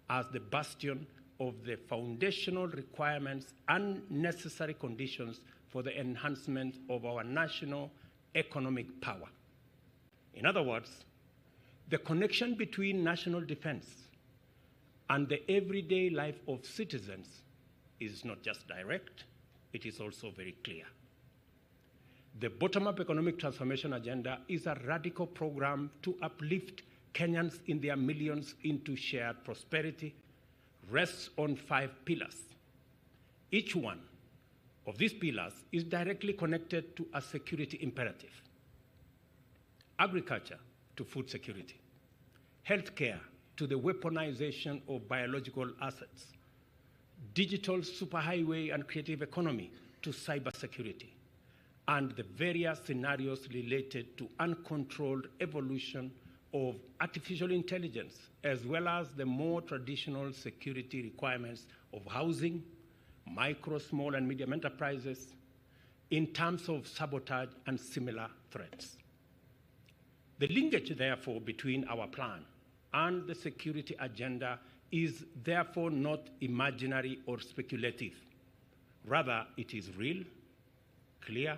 as the bastion of the foundational requirements and necessary conditions for the enhancement of our national economic power. In other words, the connection between national defense and the everyday life of citizens is not just direct, it is also very clear. The bottom-up economic transformation agenda is a radical program to uplift Kenyans in their millions into shared prosperity, rests on 5 pillars. Each one of these pillars is directly connected to a security imperative. Agriculture to food security, healthcare to the weaponization of biological assets, digital superhighway and creative economy to cybersecurity, and the various scenarios related to uncontrolled evolution of artificial intelligence, as well as the more traditional security requirements of housing, micro, small, and medium enterprises, in terms of sabotage and similar threats. The linkage, therefore, between our plan and the security agenda is therefore not imaginary or speculative. Rather, it is real, clear,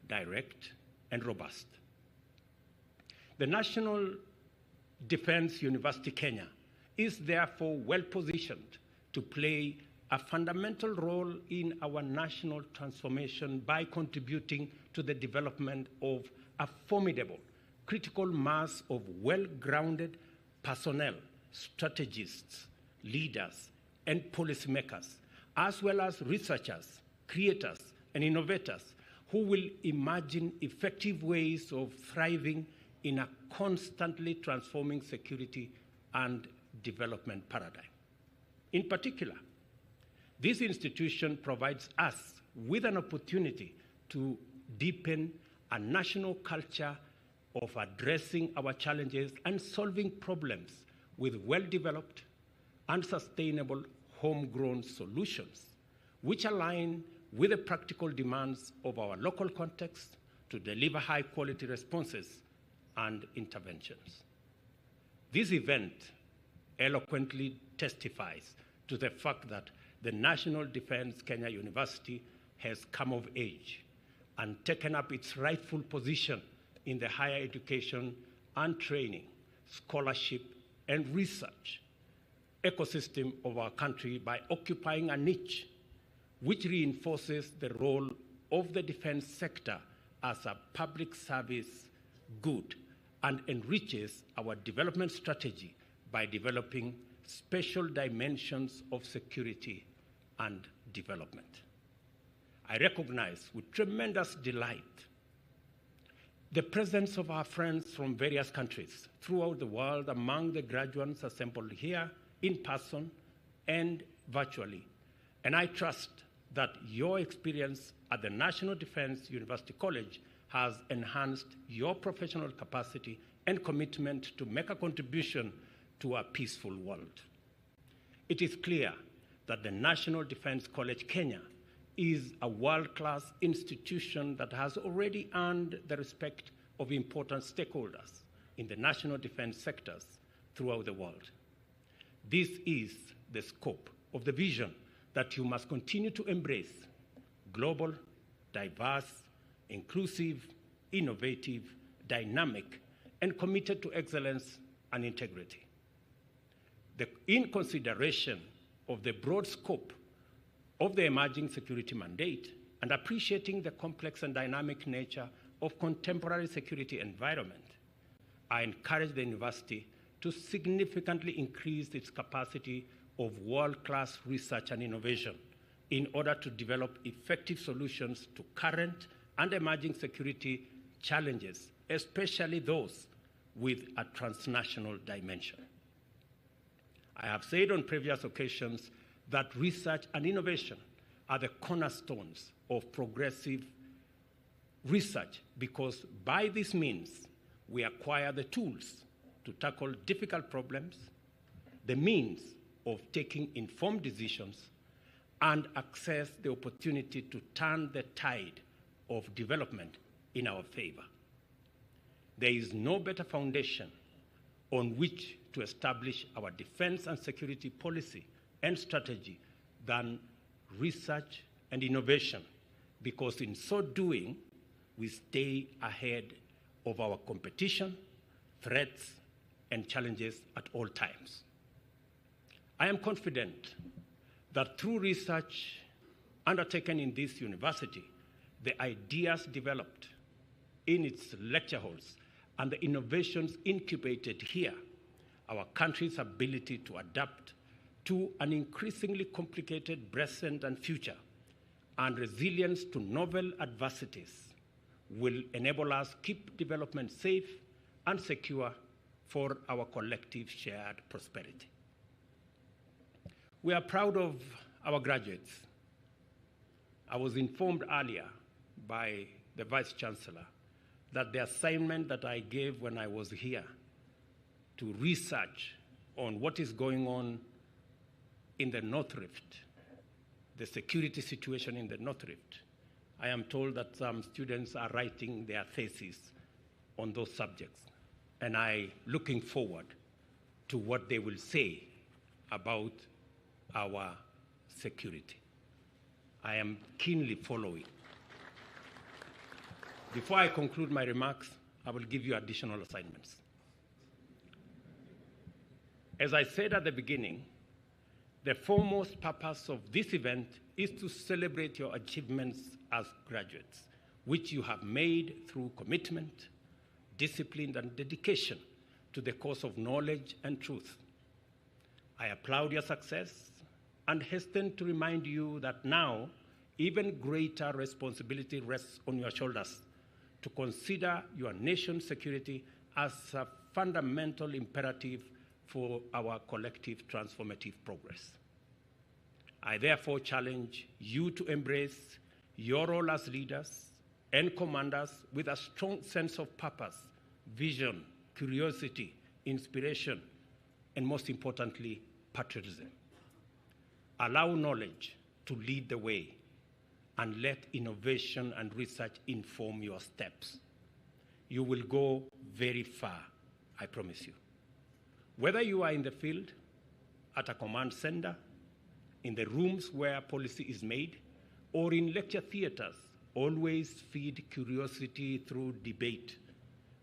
direct, and robust. The National Defense University Kenya is therefore well positioned to play a fundamental role in our national transformation by contributing to the development of a formidable critical mass of well-grounded personnel, strategists, leaders, and policymakers, as well as researchers, creators, and innovators who will imagine effective ways of thriving in a constantly transforming security and development paradigm. In particular, this institution provides us with an opportunity to deepen a national culture of addressing our challenges and solving problems with well-developed and sustainable homegrown solutions, which align with the practical demands of our local context to deliver high-quality responses and interventions. This event eloquently testifies to the fact that the National Defense Kenya University has come of age and taken up its rightful position in the higher education and training, scholarship, and research ecosystem of our country by occupying a niche which reinforces the role of the defense sector as a public service good and enriches our development strategy by developing special dimensions of security and development. I recognize with tremendous delight the presence of our friends from various countries throughout the world among the graduates assembled here in person and virtually. And I trust that your experience at the National Defense University College has enhanced your professional capacity and commitment to make a contribution to a peaceful world. It is clear that the National Defense College Kenya is a world-class institution that has already earned the respect of important stakeholders in the national defense sectors throughout the world. This is the scope of the vision that you must continue to embrace: global, diverse, inclusive, innovative, dynamic, and committed to excellence and integrity. In consideration of the broad scope of the emerging security mandate and appreciating the complex and dynamic nature of contemporary security environment, I encourage the university to significantly increase its capacity of world-class research and innovation in order to develop effective solutions to current and emerging security challenges, especially those with a transnational dimension. I have said on previous occasions that research and innovation are the cornerstones of progressive research because by this means we acquire the tools to tackle difficult problems, the means of taking informed decisions, and access the opportunity to turn the tide of development in our favor. There is no better foundation on which to establish our defense and security policy and strategy than research and innovation, because in so doing, we stay ahead of our competition, threats, and challenges at all times. I am confident that through research undertaken in this university, the ideas developed in its lecture halls and the innovations incubated here, our country's ability to adapt to an increasingly complicated present and future, and resilience to novel adversities will enable us to keep development safe and secure for our collective shared prosperity. We are proud of our graduates. I was informed earlier by the Vice Chancellor that the assignment that I gave when I was here to research on what is going on in the North Rift, the security situation in the North Rift, I am told that some students are writing their theses on those subjects, and I'm looking forward to what they will say about our security. I am keenly following. Before I conclude my remarks, I will give you additional assignments. As I said at the beginning, the foremost purpose of this event is to celebrate your achievements as graduates, which you have made through commitment, discipline, and dedication to the cause of knowledge and truth. I applaud your success and hasten to remind you that now even greater responsibility rests on your shoulders to consider your nation's security as a fundamental imperative for our collective transformative progress. I therefore challenge you to embrace your role as leaders and commanders with a strong sense of purpose, vision, curiosity, inspiration, and most importantly, patriotism. Allow knowledge to lead the way and let innovation and research inform your steps. You will go very far, I promise you. Whether you are in the field, at a command center, in the rooms where policy is made, or in lecture theaters, always feed curiosity through debate,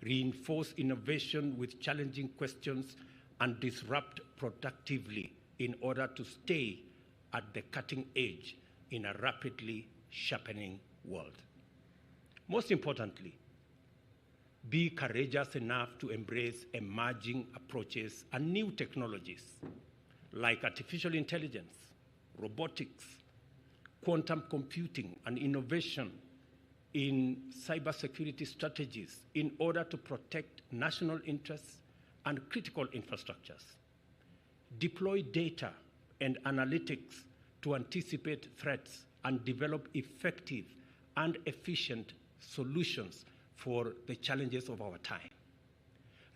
reinforce innovation with challenging questions, and disrupt productively in order to stay at the cutting edge in a rapidly sharpening world. Most importantly, be courageous enough to embrace emerging approaches and new technologies like artificial intelligence, robotics, quantum computing, and innovation in cybersecurity strategies in order to protect national interests and critical infrastructures. Deploy data and analytics to anticipate threats and develop effective and efficient solutions for the challenges of our time.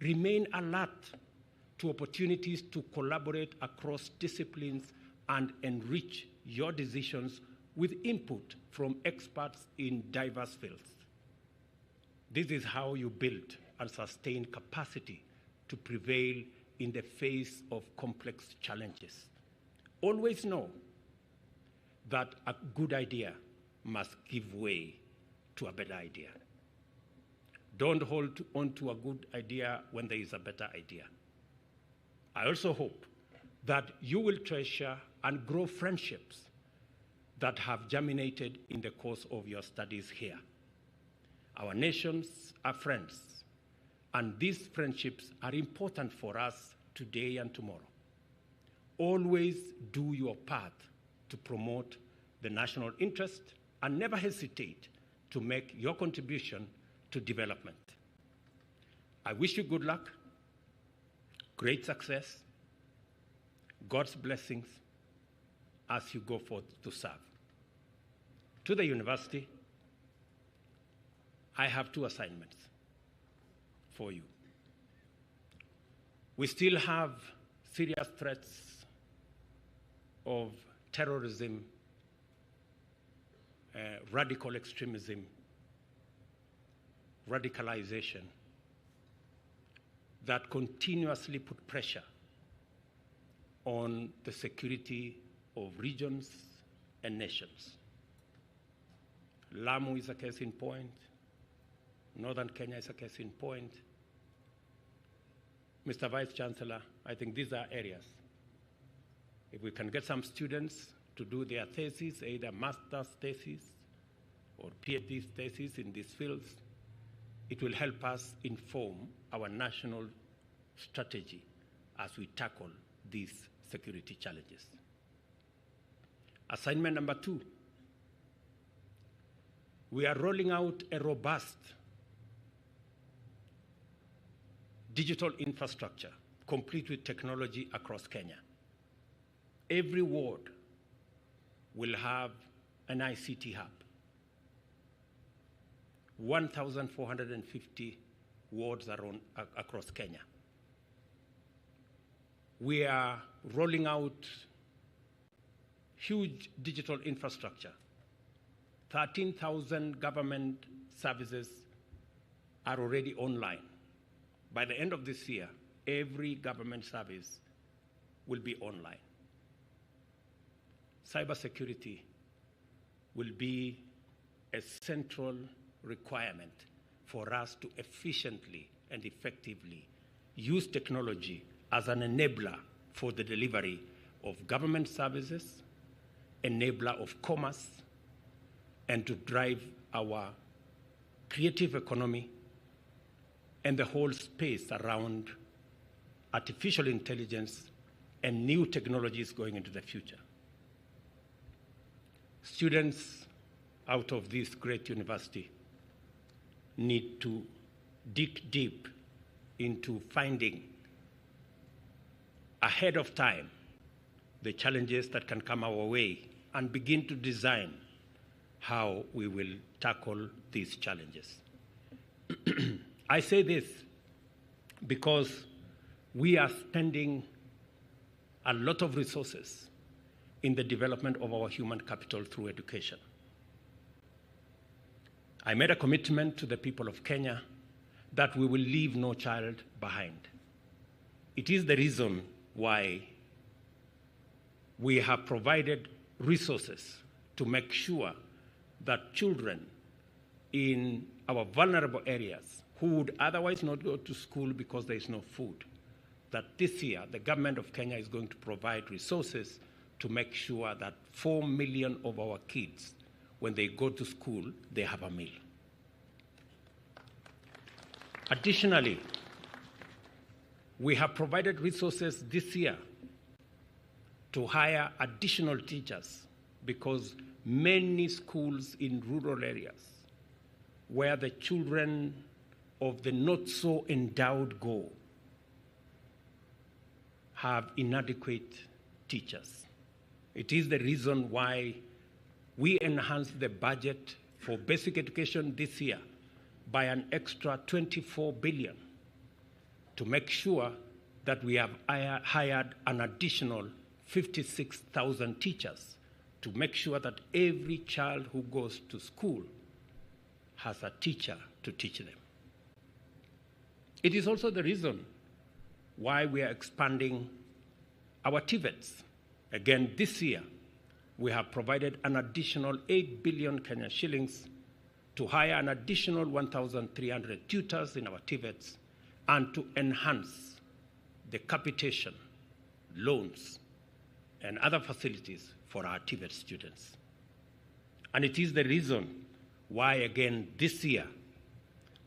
Remain alert to opportunities to collaborate across disciplines and enrich your decisions with input from experts in diverse fields. This is how you build and sustain capacity to prevail in the face of complex challenges. Always know that a good idea must give way to a better idea. Don't hold on to a good idea when there is a better idea. I also hope that you will treasure and grow friendships that have germinated in the course of your studies here. Our nations are friends, and these friendships are important for us today and tomorrow. Always do your part to promote the national interest and never hesitate to make your contribution to development. I wish you good luck, great success, God's blessings as you go forth to serve. To the university, I have two assignments for you. We still have serious threats of terrorism, radical extremism, radicalization that continuously put pressure on the security of regions and nations. Lamu is a case in point. Northern Kenya is a case in point. Mr. Vice Chancellor, I think these are areas. If we can get some students to do their thesis, either master's thesis or PhD thesis in these fields, it will help us inform our national strategy as we tackle these security challenges. Assignment number 2, we are rolling out a robust digital infrastructure, complete with technology across Kenya. Every ward will have an ICT hub. 1,450 wards across Kenya. We are rolling out huge digital infrastructure. 13,000 government services are already online. By the end of this year, every government service will be online. Cybersecurity will be a central requirement for us to efficiently and effectively use technology as an enabler for the delivery of government services, enabler of commerce, and to drive our creative economy and the whole space around artificial intelligence and new technologies going into the future. Students out of this great university need to dig deep into finding ahead of time the challenges that can come our way and begin to design how we will tackle these challenges. I say this because we are spending a lot of resources in the development of our human capital through education. I made a commitment to the people of Kenya that we will leave no child behind. It is the reason why we have provided resources to make sure that children in our vulnerable areas who would otherwise not go to school because there is no food, that this year the government of Kenya is going to provide resources to make sure that 4 million of our kids, when they go to school, they have a meal. Additionally, we have provided resources this year to hire additional teachers because many schools in rural areas where the children of the not so endowed go have inadequate teachers. It is the reason why we enhanced the budget for basic education this year by an extra 24 billion to make sure that we have hired an additional 56,000 teachers to make sure that every child who goes to school has a teacher to teach them. It is also the reason why we are expanding our TVETs. Again, this year, we have provided an additional 8 billion Kenya shillings to hire an additional 1,300 tutors in our TVETs and to enhance the capitation, loans, and other facilities for our TVET students. And it is the reason why, again, this year,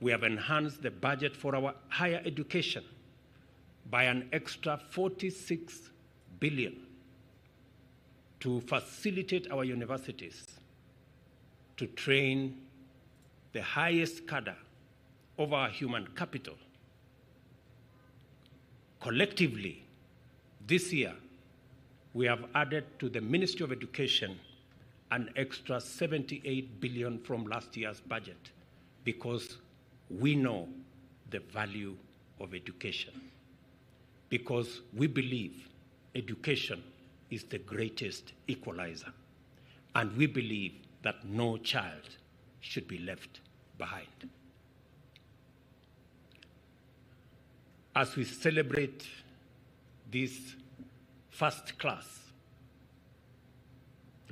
we have enhanced the budget for our higher education by an extra 46 billion to facilitate our universities to train the highest cadre of our human capital. Collectively, this year, we have added to the Ministry of Education an extra 78 billion from last year's budget because we know the value of education, because we believe education is the greatest equalizer, and we believe that no child should be left behind. As we celebrate this first class,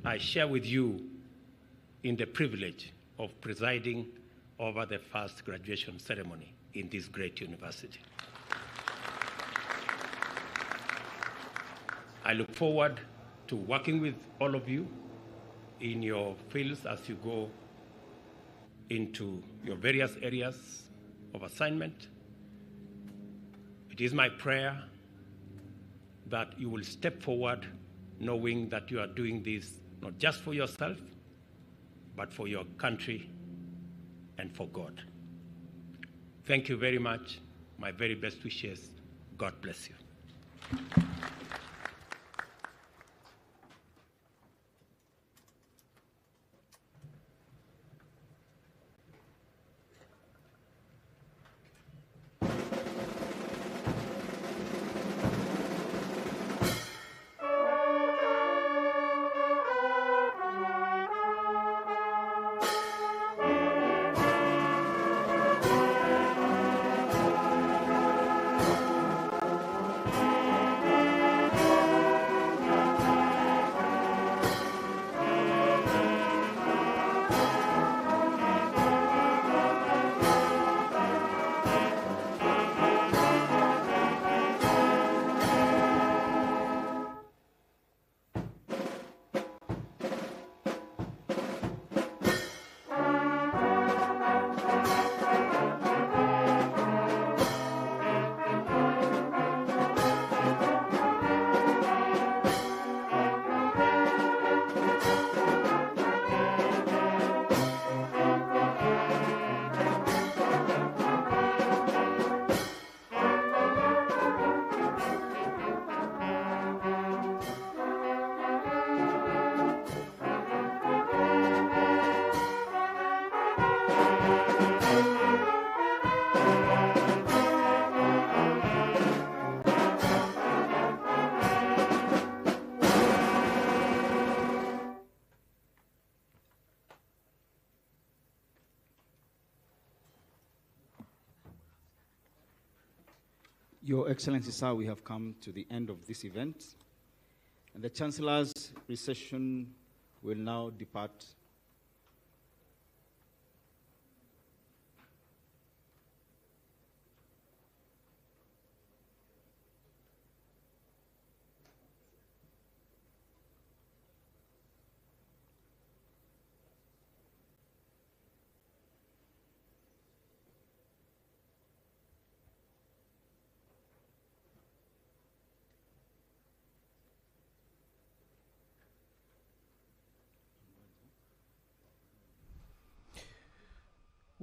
I share with you in the privilege of presiding over the first graduation ceremony in this great university. I look forward to working with all of you in your fields as you go into your various areas of assignment. It is my prayer that you will step forward knowing that you are doing this not just for yourself, but for your country and for God. Thank you very much. My very best wishes. God bless you. Your Excellency, sir, we have come to the end of this event, and the Chancellor's recession will now depart.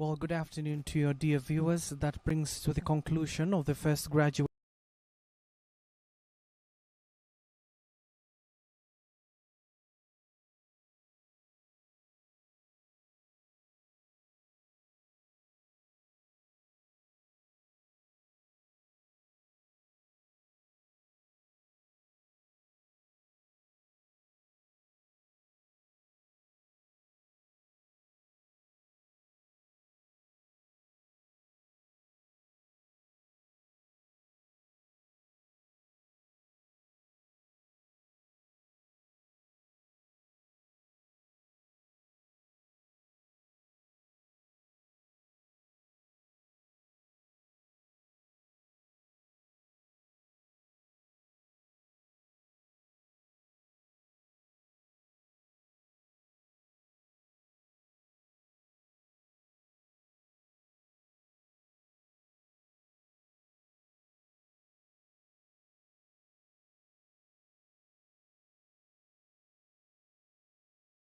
Well, good afternoon to your dear viewers. That brings to the conclusion of the first graduate